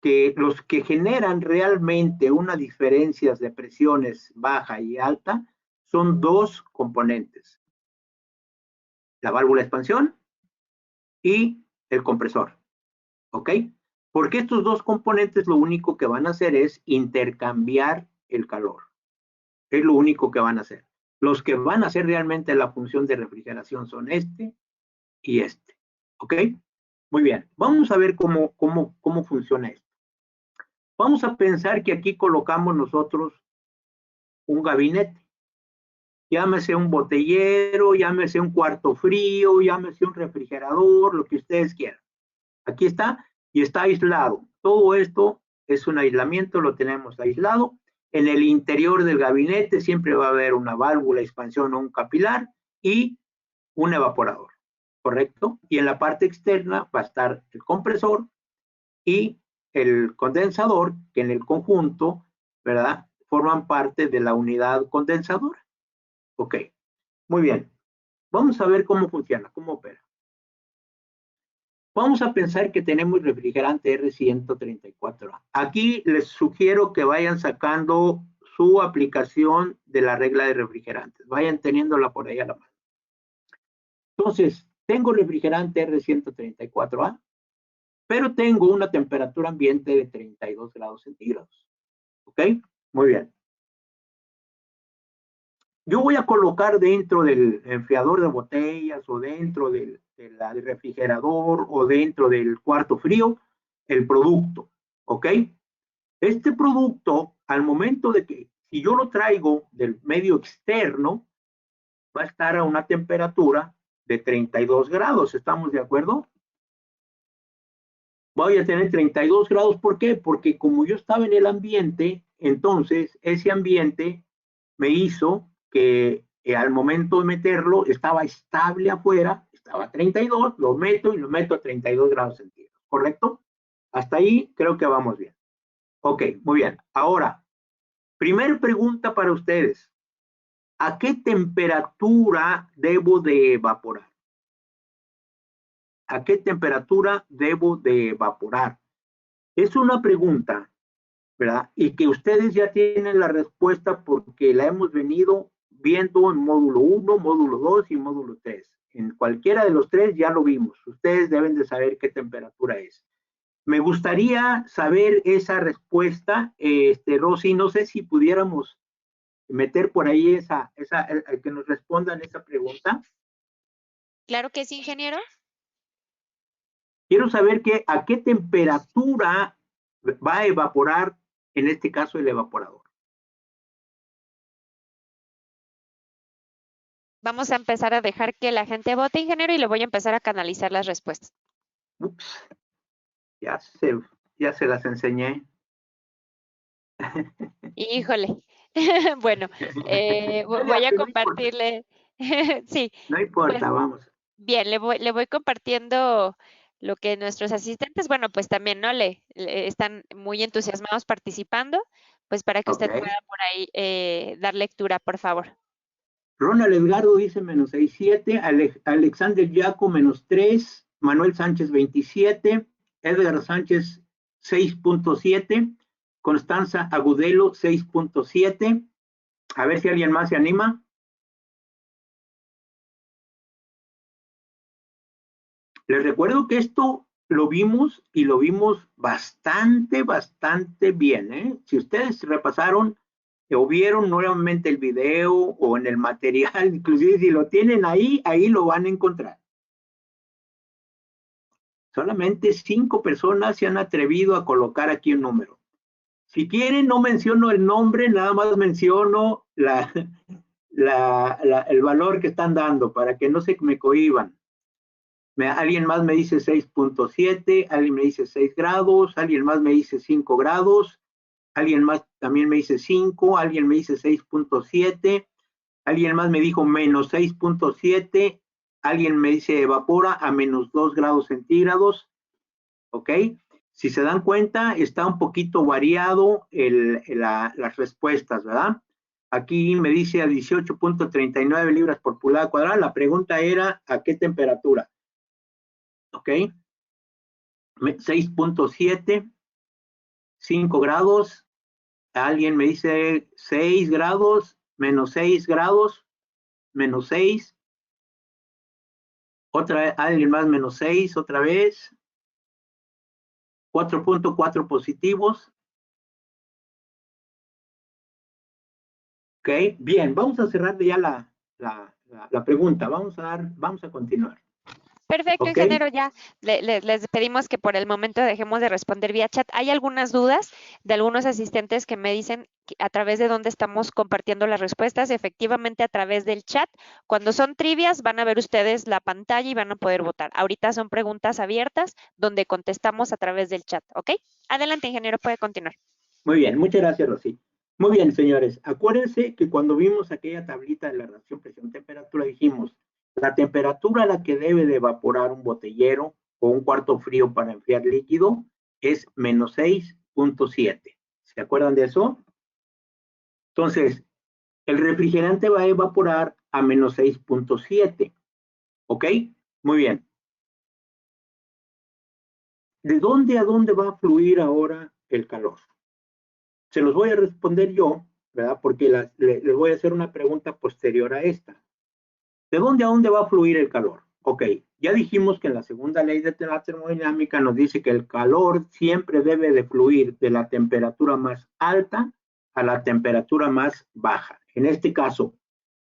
que los que generan realmente unas diferencias de presiones baja y alta son dos componentes. La válvula de expansión y el compresor. ¿Ok? Porque estos dos componentes lo único que van a hacer es intercambiar el calor. Es lo único que van a hacer. Los que van a hacer realmente la función de refrigeración son este y este. ¿Ok? Muy bien. Vamos a ver cómo funciona esto. Vamos a pensar que aquí colocamos nosotros un gabinete. Llámese un botellero, llámese un cuarto frío, llámese un refrigerador, lo que ustedes quieran. Aquí está y está aislado. Todo esto es un aislamiento, lo tenemos aislado. En el interior del gabinete siempre va a haber una válvula de expansión o un capilar y un evaporador, ¿correcto? Y en la parte externa va a estar el compresor y el condensador, que en el conjunto, ¿verdad? Forman parte de la unidad condensadora. Ok, muy bien. Vamos a ver cómo funciona, cómo opera. Vamos a pensar que tenemos refrigerante R134A. Aquí les sugiero que vayan sacando su aplicación de la regla de refrigerantes. Vayan teniéndola por ahí a la mano. Entonces, tengo refrigerante R134A, pero tengo una temperatura ambiente de 32 grados centígrados. ¿Ok? Muy bien. Yo voy a colocar dentro del enfriador de botellas o dentro del refrigerador o dentro del cuarto frío el producto, ¿ok? Este producto, al momento de que, si yo lo traigo del medio externo, va a estar a una temperatura de 32 grados, ¿estamos de acuerdo? Voy a tener 32 grados, ¿por qué? Porque como yo estaba en el ambiente, entonces ese ambiente me hizo que al momento de meterlo estaba estable afuera, estaba a 32, lo meto y lo meto a 32 grados centígrados, ¿correcto? Hasta ahí creo que vamos bien. Ok, muy bien. Ahora, primer pregunta para ustedes. ¿A qué temperatura debo de evaporar? ¿A qué temperatura debo de evaporar? Es una pregunta, ¿verdad? Y que ustedes ya tienen la respuesta porque la hemos venido viendo en módulo 1, módulo 2 y módulo 3. En cualquiera de los tres ya lo vimos. Ustedes deben de saber qué temperatura es. Me gustaría saber esa respuesta, Rosy, no sé si pudiéramos meter por ahí que nos respondan esa pregunta. Claro que sí, ingeniero. Quiero saber a qué temperatura va a evaporar, en este caso, el evaporador. Vamos a empezar a dejar que la gente vote, ingeniero, y le voy a empezar a canalizar las respuestas. Ups, ya se las enseñé. Híjole. Bueno, voy a compartirle. Sí, no pues importa, vamos. bien, le voy compartiendo lo que nuestros asistentes, bueno, pues también, ¿no? Le están muy entusiasmados participando, pues para que usted Okay. pueda por ahí dar lectura, por favor. Ronald Edgardo dice menos 6.7, Alexander Yaco menos 3, Manuel Sánchez 27, Edgar Sánchez 6.7, Constanza Agudelo 6.7. A ver si alguien más se anima. Les recuerdo que esto lo vimos y lo vimos bastante bien, ¿eh? Si ustedes repasaron o vieron nuevamente el video o en el material, inclusive si lo tienen ahí lo van a encontrar. Solamente 5 personas se han atrevido a colocar aquí un número. Si quieren, no menciono el nombre, nada más menciono el valor que están dando para que no se me cohiban. Alguien más me dice 6.7, alguien me dice 6 grados, alguien más me dice 5 grados, alguien más también me dice 5, alguien me dice 6.7, alguien más me dijo menos 6.7, alguien me dice evapora a menos 2 grados centígrados, ¿ok? Si se dan cuenta, está un poquito variado las respuestas, ¿verdad? Aquí me dice a 18.39 libras por pulgada cuadrada. La pregunta era, ¿a qué temperatura? ¿Ok? 6.7, 5 grados. Alguien me dice 6 grados, menos 6 grados, menos 6. Alguien más menos 6 otra vez. 4.4 positivos. Ok, bien, vamos a cerrar ya la pregunta. Vamos a continuar. Perfecto, Ok, ingeniero, ya les pedimos que por el momento dejemos de responder vía chat. Hay algunas dudas de algunos asistentes que me dicen a través de dónde estamos compartiendo las respuestas. Efectivamente, a través del chat. Cuando son trivias, van a ver ustedes la pantalla y van a poder votar. Ahorita son preguntas abiertas donde contestamos a través del chat, ¿ok? Adelante, ingeniero, puede continuar. muy bien, muchas gracias, Rosy. Muy bien, señores, acuérdense que cuando vimos aquella tablita de la relación presión-temperatura dijimos, la temperatura a la que debe de evaporar un botellero o un cuarto frío para enfriar líquido es menos 6.7. ¿Se acuerdan de eso? Entonces, el refrigerante va a evaporar a menos 6.7. ¿Ok? Muy bien. ¿De dónde a dónde va a fluir ahora el calor? Se los voy a responder yo, ¿verdad? Porque les voy a hacer una pregunta posterior a esta. ¿De dónde a dónde va a fluir el calor? Ok, ya dijimos que en la segunda ley de la termodinámica nos dice que el calor siempre debe de fluir de la temperatura más alta a la temperatura más baja. En este caso,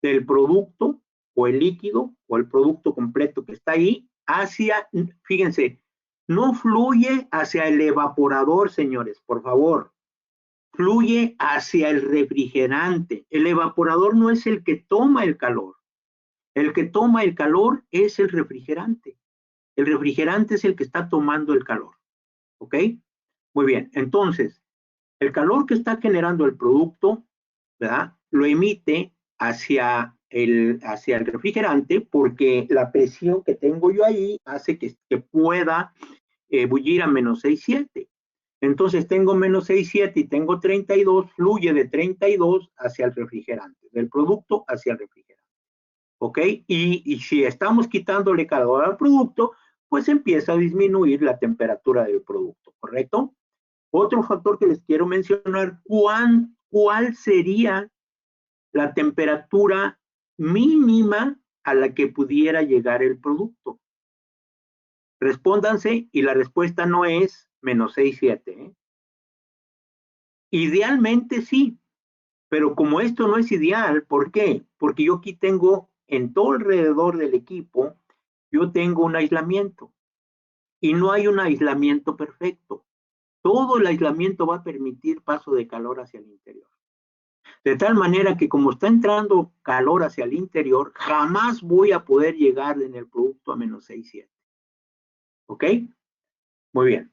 del producto o el líquido o el producto completo que está ahí hacia, fíjense, no fluye hacia el evaporador, señores, por favor. Fluye hacia el refrigerante. El evaporador no es el que toma el calor. El que toma el calor es el refrigerante. El refrigerante es el que está tomando el calor. ¿Ok? Muy bien. Entonces, el calor que está generando el producto, ¿verdad? Lo emite hacia el refrigerante porque la presión que tengo yo ahí hace que pueda bullir a menos 6.7. Entonces tengo menos 6.7 y tengo 32, fluye de 32 hacia el refrigerante, del producto hacia el refrigerante. ¿Ok? Y si estamos quitándole calor al producto, pues empieza a disminuir la temperatura del producto, ¿correcto? Otro factor que les quiero mencionar, ¿cuál sería la temperatura mínima a la que pudiera llegar el producto. Respóndanse y la respuesta no es menos 6, 7. Idealmente sí, pero como esto no es ideal, ¿por qué? Porque yo aquí tengo en todo alrededor del equipo, yo tengo un aislamiento y no hay un aislamiento perfecto. Todo el aislamiento va a permitir paso de calor hacia el interior. De tal manera que como está entrando calor hacia el interior, jamás voy a poder llegar en el producto a menos 6, 7. ¿Ok? Muy bien.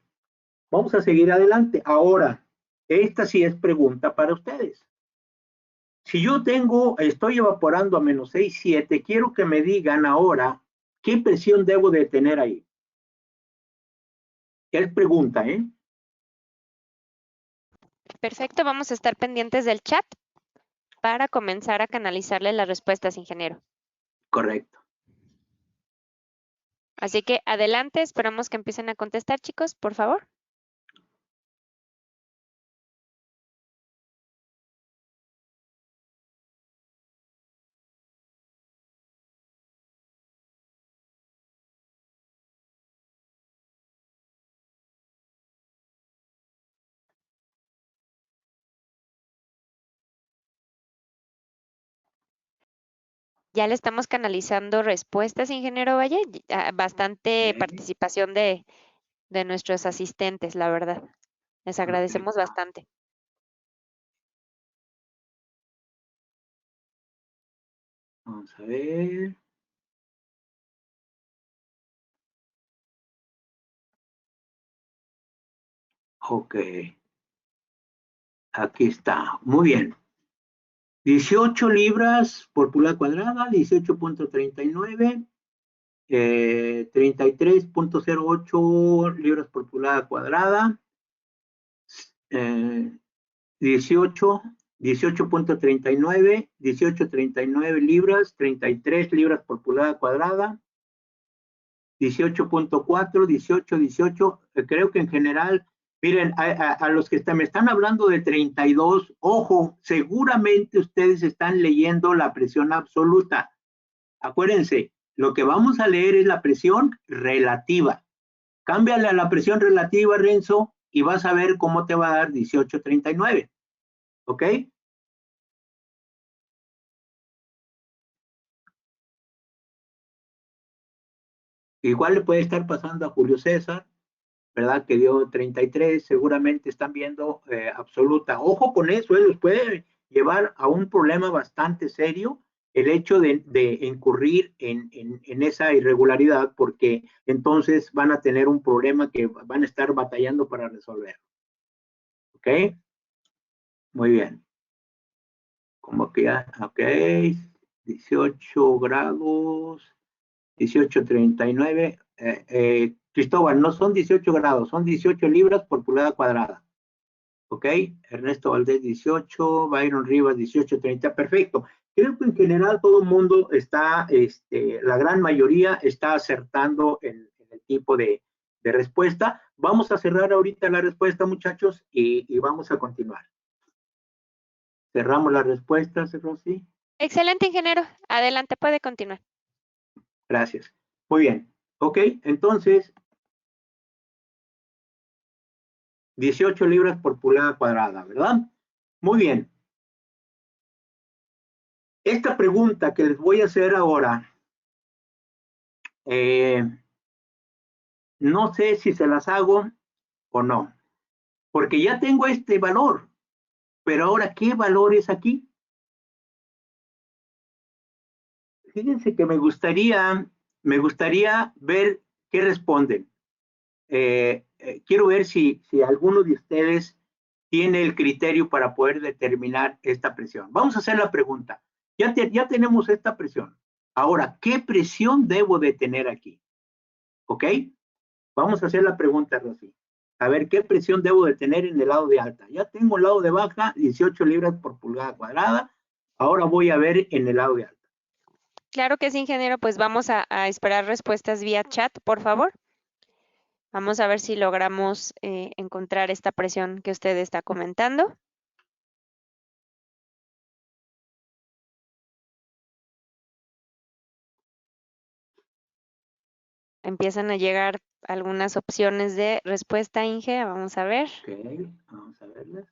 Vamos a seguir adelante. Ahora, esta sí es pregunta para ustedes. Si yo estoy evaporando a menos 6, 7, quiero que me digan ahora qué presión debo de tener ahí. Es pregunta, ¿eh? Perfecto, vamos a estar pendientes del chat para comenzar a canalizarle las respuestas, ingeniero. Correcto. Así que adelante, esperamos que empiecen a contestar, chicos, por favor. Ya le estamos canalizando respuestas, ingeniero Valle. Bastante Okay. participación de nuestros asistentes, la verdad. Les Okay. agradecemos bastante. Vamos a ver. Ok. Aquí está. Muy bien. 18 libras por pulgada cuadrada, 18.39, 33.08 libras por pulgada cuadrada, 18, 18.39, 18.39 libras, 33 libras por pulgada cuadrada, 18.4, 18, 18, creo que en general, miren, a los que me están hablando de 32, ojo, seguramente ustedes están leyendo la presión absoluta. Acuérdense, lo que vamos a leer es la presión relativa. Cámbiale a la presión relativa, Renzo, y vas a ver cómo te va a dar 18.39. ¿Ok? Igual le puede estar pasando a Julio César, ¿verdad? Que dio 33, seguramente están viendo absoluta. Ojo con eso, los puede llevar a un problema bastante serio el hecho de incurrir en esa irregularidad, porque entonces van a tener un problema que van a estar batallando para resolver. ¿Ok? Muy bien. Como que ya, ok, 18 grados, 18.39. Cristóbal, no son 18 grados, son 18 libras por pulgada cuadrada. ¿Ok? Ernesto Valdés 18, Byron Rivas 18.30, perfecto. Creo que en general todo el mundo está, la gran mayoría está acertando en el tipo de respuesta. Vamos a cerrar ahorita la respuesta, muchachos, y vamos a continuar. Cerramos las respuestas, Rosy. Excelente, ingeniero. Adelante, puede continuar. Gracias. Muy bien. Ok, entonces, 18 libras por pulgada cuadrada, ¿verdad? Muy bien. Esta pregunta que les voy a hacer ahora, no sé si se las hago o no, porque ya tengo este valor, pero ahora, ¿qué valor es aquí? Fíjense que me gustaría ver qué responden. Quiero ver si alguno de ustedes tiene el criterio para poder determinar esta presión. Vamos a hacer la pregunta. Ya tenemos esta presión. Ahora, ¿qué presión debo de tener aquí? ¿Ok? Vamos a hacer la pregunta, Rosy. A ver, ¿qué presión debo de tener en el lado de alta? Ya tengo el lado de baja, 18 libras por pulgada cuadrada. Ahora voy a ver en el lado de alta. Claro que sí, ingeniero. Pues vamos a esperar respuestas vía chat, por favor. Vamos a ver si logramos encontrar esta presión que usted está comentando. empiezan a llegar algunas opciones de respuesta, Inge. Vamos a ver. Ok, vamos a verlas.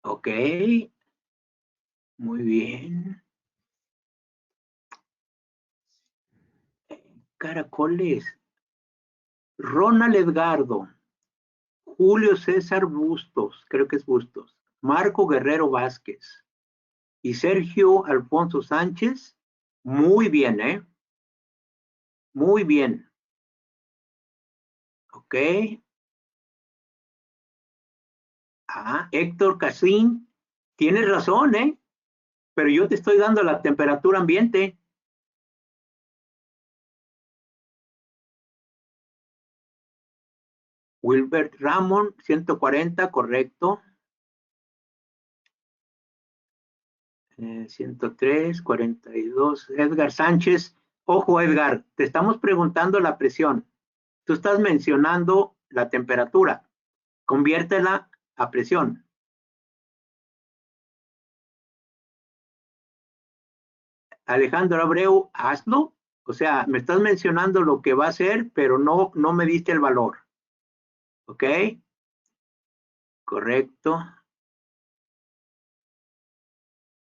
Ok, muy bien. Caracoles. Ronald Edgardo, Julio César Bustos, creo que es Bustos, Marco Guerrero Vázquez y Sergio Alfonso Sánchez. Muy bien, ¿eh? Muy bien. Ok. Héctor Casín, tienes razón, ¿eh? Pero yo te estoy dando la temperatura ambiente. Wilbert Ramón, 140, correcto. 103, 42. Edgar Sánchez. Ojo, Edgar, te estamos preguntando la presión. Tú estás mencionando la temperatura. Conviértela a presión. Alejandro Abreu, hazlo. O sea, me estás mencionando lo que va a ser, pero no me diste el valor. ¿Ok? Correcto.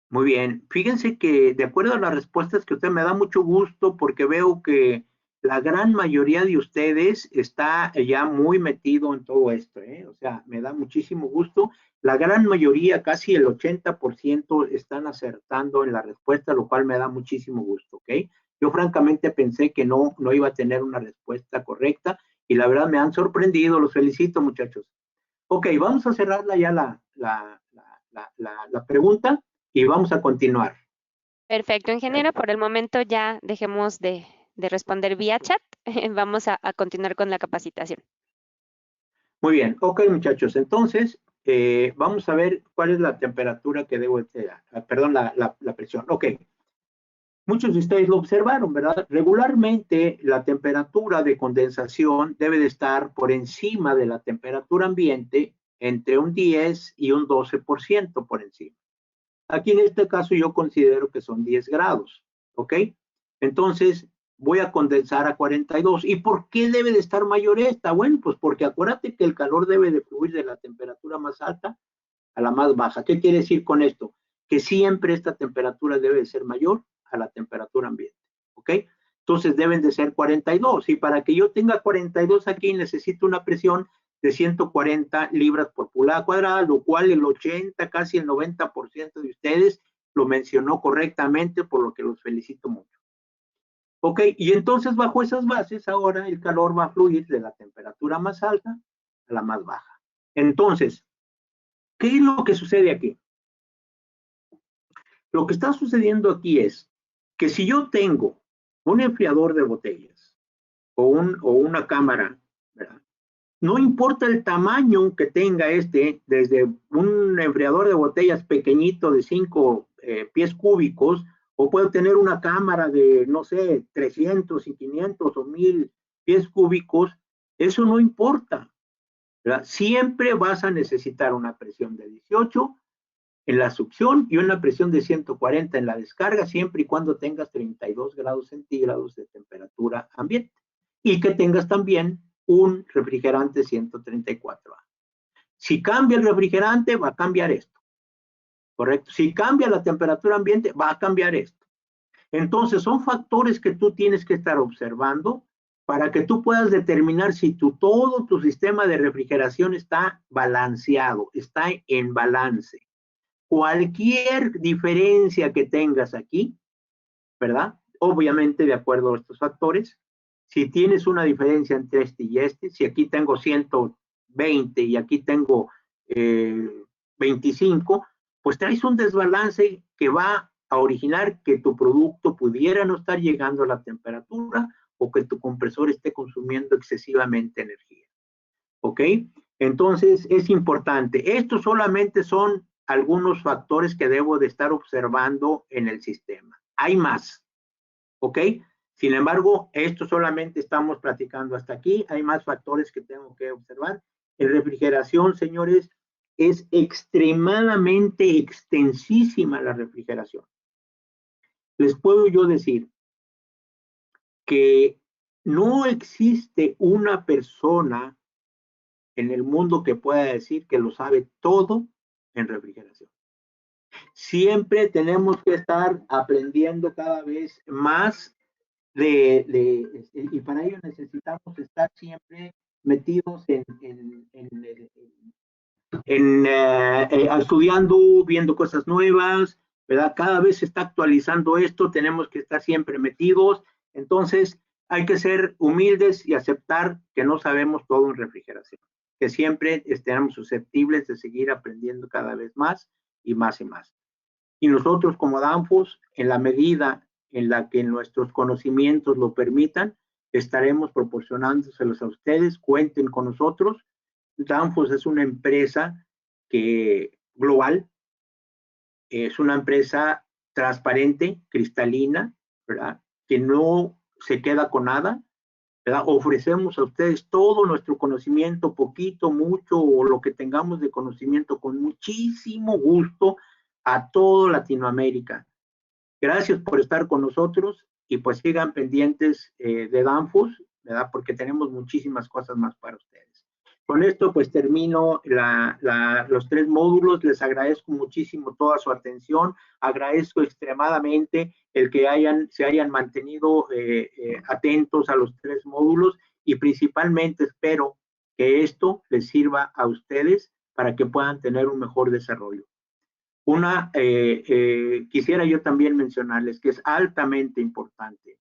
Muy bien. Fíjense que de acuerdo a las respuestas que usted me da mucho gusto porque veo que la gran mayoría de ustedes está ya muy metido en todo esto, ¿eh? O sea, me da muchísimo gusto. La gran mayoría, casi el 80%, están acertando en la respuesta, lo cual me da muchísimo gusto, ¿ok? Yo francamente pensé que no iba a tener una respuesta correcta y la verdad me han sorprendido. Los felicito, muchachos. Ok, vamos a cerrarla ya la pregunta y vamos a continuar. Perfecto, ingeniero. Por el momento ya dejemos de responder vía chat. Vamos a continuar con la capacitación. Muy bien, ok muchachos, entonces vamos a ver cuál es la temperatura que debo, perdón, la presión. Ok, muchos de ustedes lo observaron, ¿verdad? Regularmente la temperatura de condensación debe de estar por encima de la temperatura ambiente entre un 10 y un 12% por encima. Aquí en este caso yo considero que son 10 grados, ¿ok? Entonces voy a condensar a 42. ¿Y por qué debe de estar mayor esta? Bueno, pues porque acuérdate que el calor debe de fluir de la temperatura más alta a la más baja. ¿Qué quiere decir con esto? Que siempre esta temperatura debe de ser mayor a la temperatura ambiente, ¿ok? Entonces deben de ser 42. Y para que yo tenga 42 aquí necesito una presión de 140 libras por pulgada cuadrada, lo cual el 80, casi el 90% de ustedes lo mencionó correctamente, por lo que los felicito mucho. Ok, y entonces bajo esas bases ahora el calor va a fluir de la temperatura más alta a la más baja. Entonces, ¿qué es lo que sucede aquí? Lo que está sucediendo aquí es que si yo tengo un enfriador de botellas o una cámara, ¿verdad? No importa el tamaño que tenga desde un enfriador de botellas pequeñito de 5 pies cúbicos, o puedo tener una cámara de, no sé, 300 y 500 o 1000 pies cúbicos, eso no importa, ¿verdad? Siempre vas a necesitar una presión de 18 en la succión y una presión de 140 en la descarga, siempre y cuando tengas 32 grados centígrados de temperatura ambiente y que tengas también un refrigerante 134A. Si cambia el refrigerante, va a cambiar esto, ¿correcto? Si cambia la temperatura ambiente, va a cambiar esto. Entonces, son factores que tú tienes que estar observando para que tú puedas determinar si todo tu sistema de refrigeración está balanceado, está en balance. Cualquier diferencia que tengas aquí, ¿verdad? Obviamente de acuerdo a estos factores, si tienes una diferencia entre este y este, si aquí tengo 120 y aquí tengo 25, pues traes un desbalance que va a originar que tu producto pudiera no estar llegando a la temperatura o que tu compresor esté consumiendo excesivamente energía. ¿Ok? Entonces es importante. Estos solamente son algunos factores que debo de estar observando en el sistema. Hay más. ¿Ok? Sin embargo, esto solamente estamos platicando hasta aquí. Hay más factores que tengo que observar. En refrigeración, señores, es extremadamente extensísima la refrigeración. Les puedo yo decir que no existe una persona en el mundo que pueda decir que lo sabe todo en refrigeración. Siempre tenemos que estar aprendiendo cada vez más y para ello necesitamos estar siempre metidos estudiando, viendo cosas nuevas, ¿verdad? Cada vez se está actualizando esto, tenemos que estar siempre metidos, entonces hay que ser humildes y aceptar que no sabemos todo en refrigeración, que siempre estemos susceptibles de seguir aprendiendo cada vez más y más y más. Y nosotros como Danfoss, en la medida en la que nuestros conocimientos lo permitan, estaremos proporcionándoselos a ustedes, cuenten con nosotros. Danfoss es una empresa global, es una empresa transparente, cristalina, ¿verdad? Que no se queda con nada, ¿verdad? Ofrecemos a ustedes todo nuestro conocimiento, poquito, mucho, o lo que tengamos de conocimiento, con muchísimo gusto a todo Latinoamérica. Gracias por estar con nosotros y pues sigan pendientes de Danfoss, ¿verdad? Porque tenemos muchísimas cosas más para ustedes. Con esto pues termino los 3 módulos. Les agradezco muchísimo toda su atención. Agradezco extremadamente el que se hayan mantenido atentos a los 3 módulos y principalmente espero que esto les sirva a ustedes para que puedan tener un mejor desarrollo. Quisiera yo también mencionarles que es altamente importante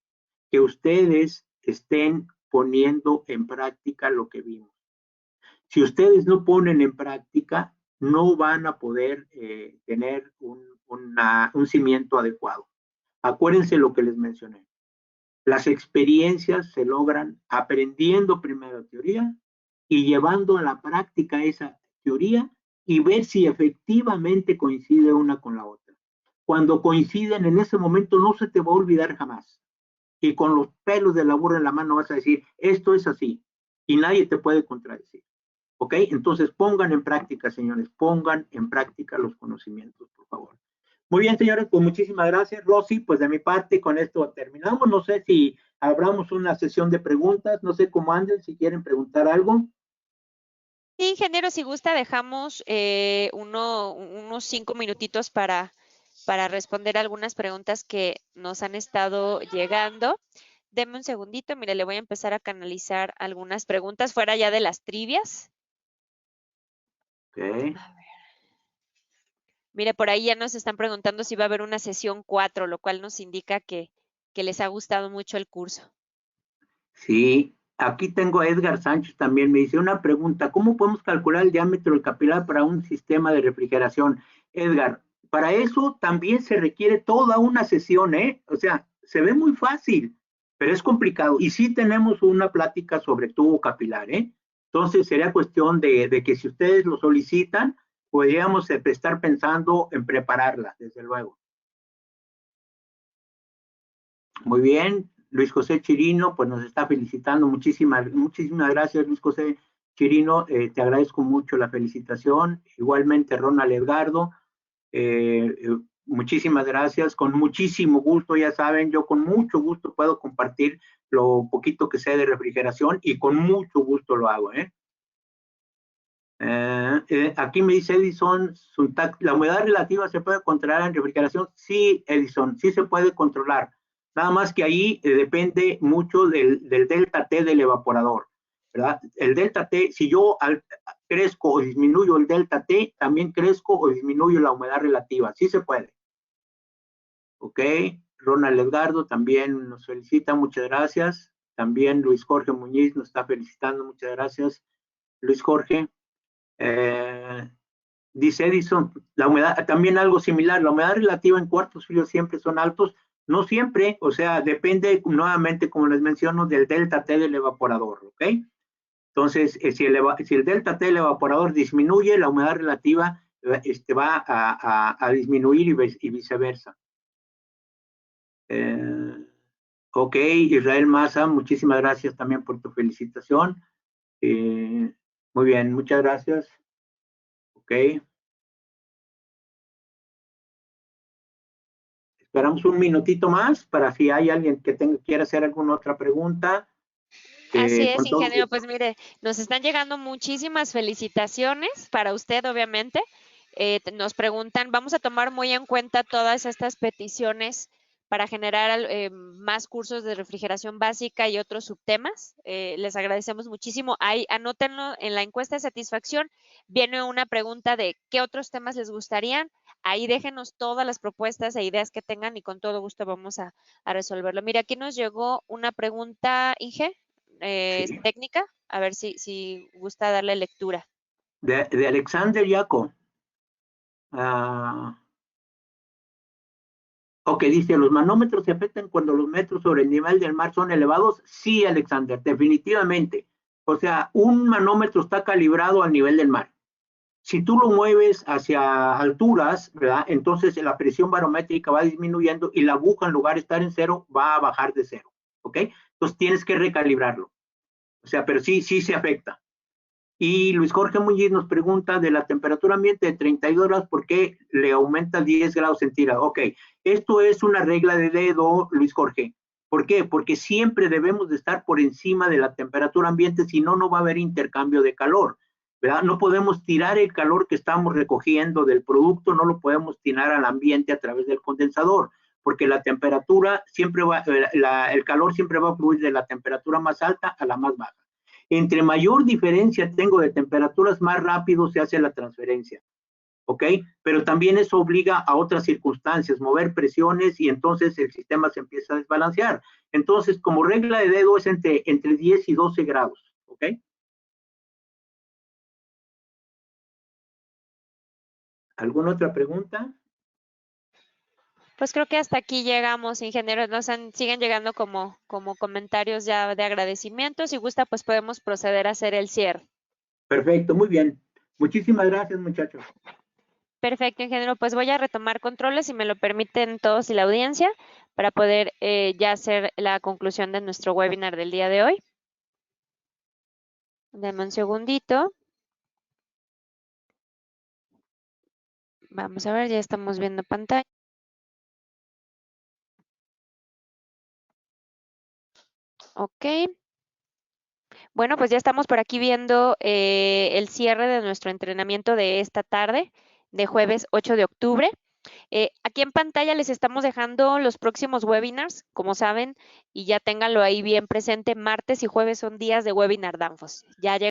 que ustedes estén poniendo en práctica lo que vimos. Si ustedes no ponen en práctica, no van a poder tener un cimiento adecuado. Acuérdense lo que les mencioné. Las experiencias se logran aprendiendo primero teoría y llevando a la práctica esa teoría y ver si efectivamente coincide una con la otra. Cuando coinciden, en ese momento no se te va a olvidar jamás. Y con los pelos de la burra en la mano vas a decir, esto es así. Y nadie te puede contradecir. ¿Ok? Entonces pongan en práctica, señores, pongan en práctica los conocimientos, por favor. Muy bien, señores, pues muchísimas gracias. Rosy, pues de mi parte con esto terminamos. No sé si abramos una sesión de preguntas, no sé cómo anden, si quieren preguntar algo. Sí, ingeniero, si gusta, dejamos unos 5 minutitos para responder algunas preguntas que nos han estado llegando. Deme un segundito, mire, le voy a empezar a canalizar algunas preguntas fuera ya de las trivias. Okay. A ver. Mire, por ahí ya nos están preguntando si va a haber una sesión 4, lo cual nos indica que les ha gustado mucho el curso. Sí, aquí tengo a Edgar Sánchez también, me dice una pregunta, ¿cómo podemos calcular el diámetro del capilar para un sistema de refrigeración? Edgar, para eso también se requiere toda una sesión, ¿eh? O sea, se ve muy fácil, pero es complicado. Y sí tenemos una plática sobre tubo capilar, ¿eh? Entonces sería cuestión de que si ustedes lo solicitan, podríamos estar pensando en prepararla, desde luego. Muy bien, Luis José Chirino, pues nos está felicitando. Muchísimas gracias, Luis José Chirino. Te agradezco mucho la felicitación. Igualmente, Ronald Edgardo, muchísimas gracias. Con muchísimo gusto, ya saben, yo con mucho gusto puedo compartir lo poquito que sé de refrigeración y con mucho gusto lo hago. Aquí me dice Edison, ¿la humedad relativa se puede controlar en refrigeración? Sí, Edison, sí se puede controlar. Nada más que ahí depende mucho del delta T del evaporador, ¿verdad? El delta T, si yo crezco o disminuyo el delta T, también crezco o disminuyo la humedad relativa. Sí se puede. Ok, Ronald Edgardo también nos felicita, muchas gracias. También Luis Jorge Muñiz nos está felicitando, muchas gracias. Luis Jorge. Dice Edison, la humedad, también algo similar, la humedad relativa en cuartos fríos siempre son altos, no siempre, o sea, depende nuevamente, como les menciono, del delta T del evaporador, ¿ok? Entonces, si el delta T del evaporador disminuye, la humedad relativa va a disminuir y viceversa. Ok, Israel Maza, muchísimas gracias también por tu felicitación. Muy bien, muchas gracias. Ok. Esperamos un minutito más para si hay alguien que quiera hacer alguna otra pregunta. Así es, Con todo ingeniero. gusto. Pues mire, nos están llegando muchísimas felicitaciones para usted, obviamente. Nos preguntan, vamos a tomar muy en cuenta todas estas peticiones para generar más cursos de refrigeración básica y otros subtemas. Les agradecemos muchísimo. Ahí, anótenlo en la encuesta de satisfacción. Viene una pregunta de qué otros temas les gustarían. Ahí déjenos todas las propuestas e ideas que tengan y con todo gusto vamos a resolverlo. Mire, aquí nos llegó una pregunta, Inge, Sí. técnica, a ver si gusta darle lectura. De Alexander Yaco. Ok, dice, ¿los manómetros se afectan cuando los metros sobre el nivel del mar son elevados? Sí, Alexander, definitivamente. O sea, un manómetro está calibrado al nivel del mar. Si tú lo mueves hacia alturas, ¿verdad? Entonces la presión barométrica va disminuyendo y la aguja en lugar de estar en cero va a bajar de cero, ¿ok? Entonces tienes que recalibrarlo. O sea, pero sí se afecta. Y Luis Jorge Muñiz nos pregunta de la temperatura ambiente de 32 grados, ¿por qué le aumenta 10 grados centígrados? Ok, esto es una regla de dedo, Luis Jorge. ¿Por qué? Porque siempre debemos de estar por encima de la temperatura ambiente, si no, no va a haber intercambio de calor, ¿verdad? No podemos tirar el calor que estamos recogiendo del producto, no lo podemos tirar al ambiente a través del condensador, porque la temperatura siempre va, el calor siempre va a fluir de la temperatura más alta a la más baja. Entre mayor diferencia tengo de temperaturas, más rápido se hace la transferencia, ¿ok? Pero también eso obliga a otras circunstancias, mover presiones y entonces el sistema se empieza a desbalancear. Entonces, como regla de dedo es entre 10 y 12 grados, ¿ok? ¿Alguna otra pregunta? Pues creo que hasta aquí llegamos, ingeniero. Siguen llegando como comentarios ya de agradecimiento. Si gusta, pues podemos proceder a hacer el cierre. Perfecto, muy bien. Muchísimas gracias, muchachos. Perfecto, ingeniero. Pues voy a retomar controles, si me lo permiten todos y la audiencia, para poder ya hacer la conclusión de nuestro webinar del día de hoy. Deme un segundito. Vamos a ver, ya estamos viendo pantalla. Ok. Bueno, pues ya estamos por aquí viendo el cierre de nuestro entrenamiento de esta tarde, de jueves 8 de octubre. Aquí en pantalla les estamos dejando los próximos webinars, como saben, y ya ténganlo ahí bien presente. Martes y jueves son días de webinar Danfoss. Ya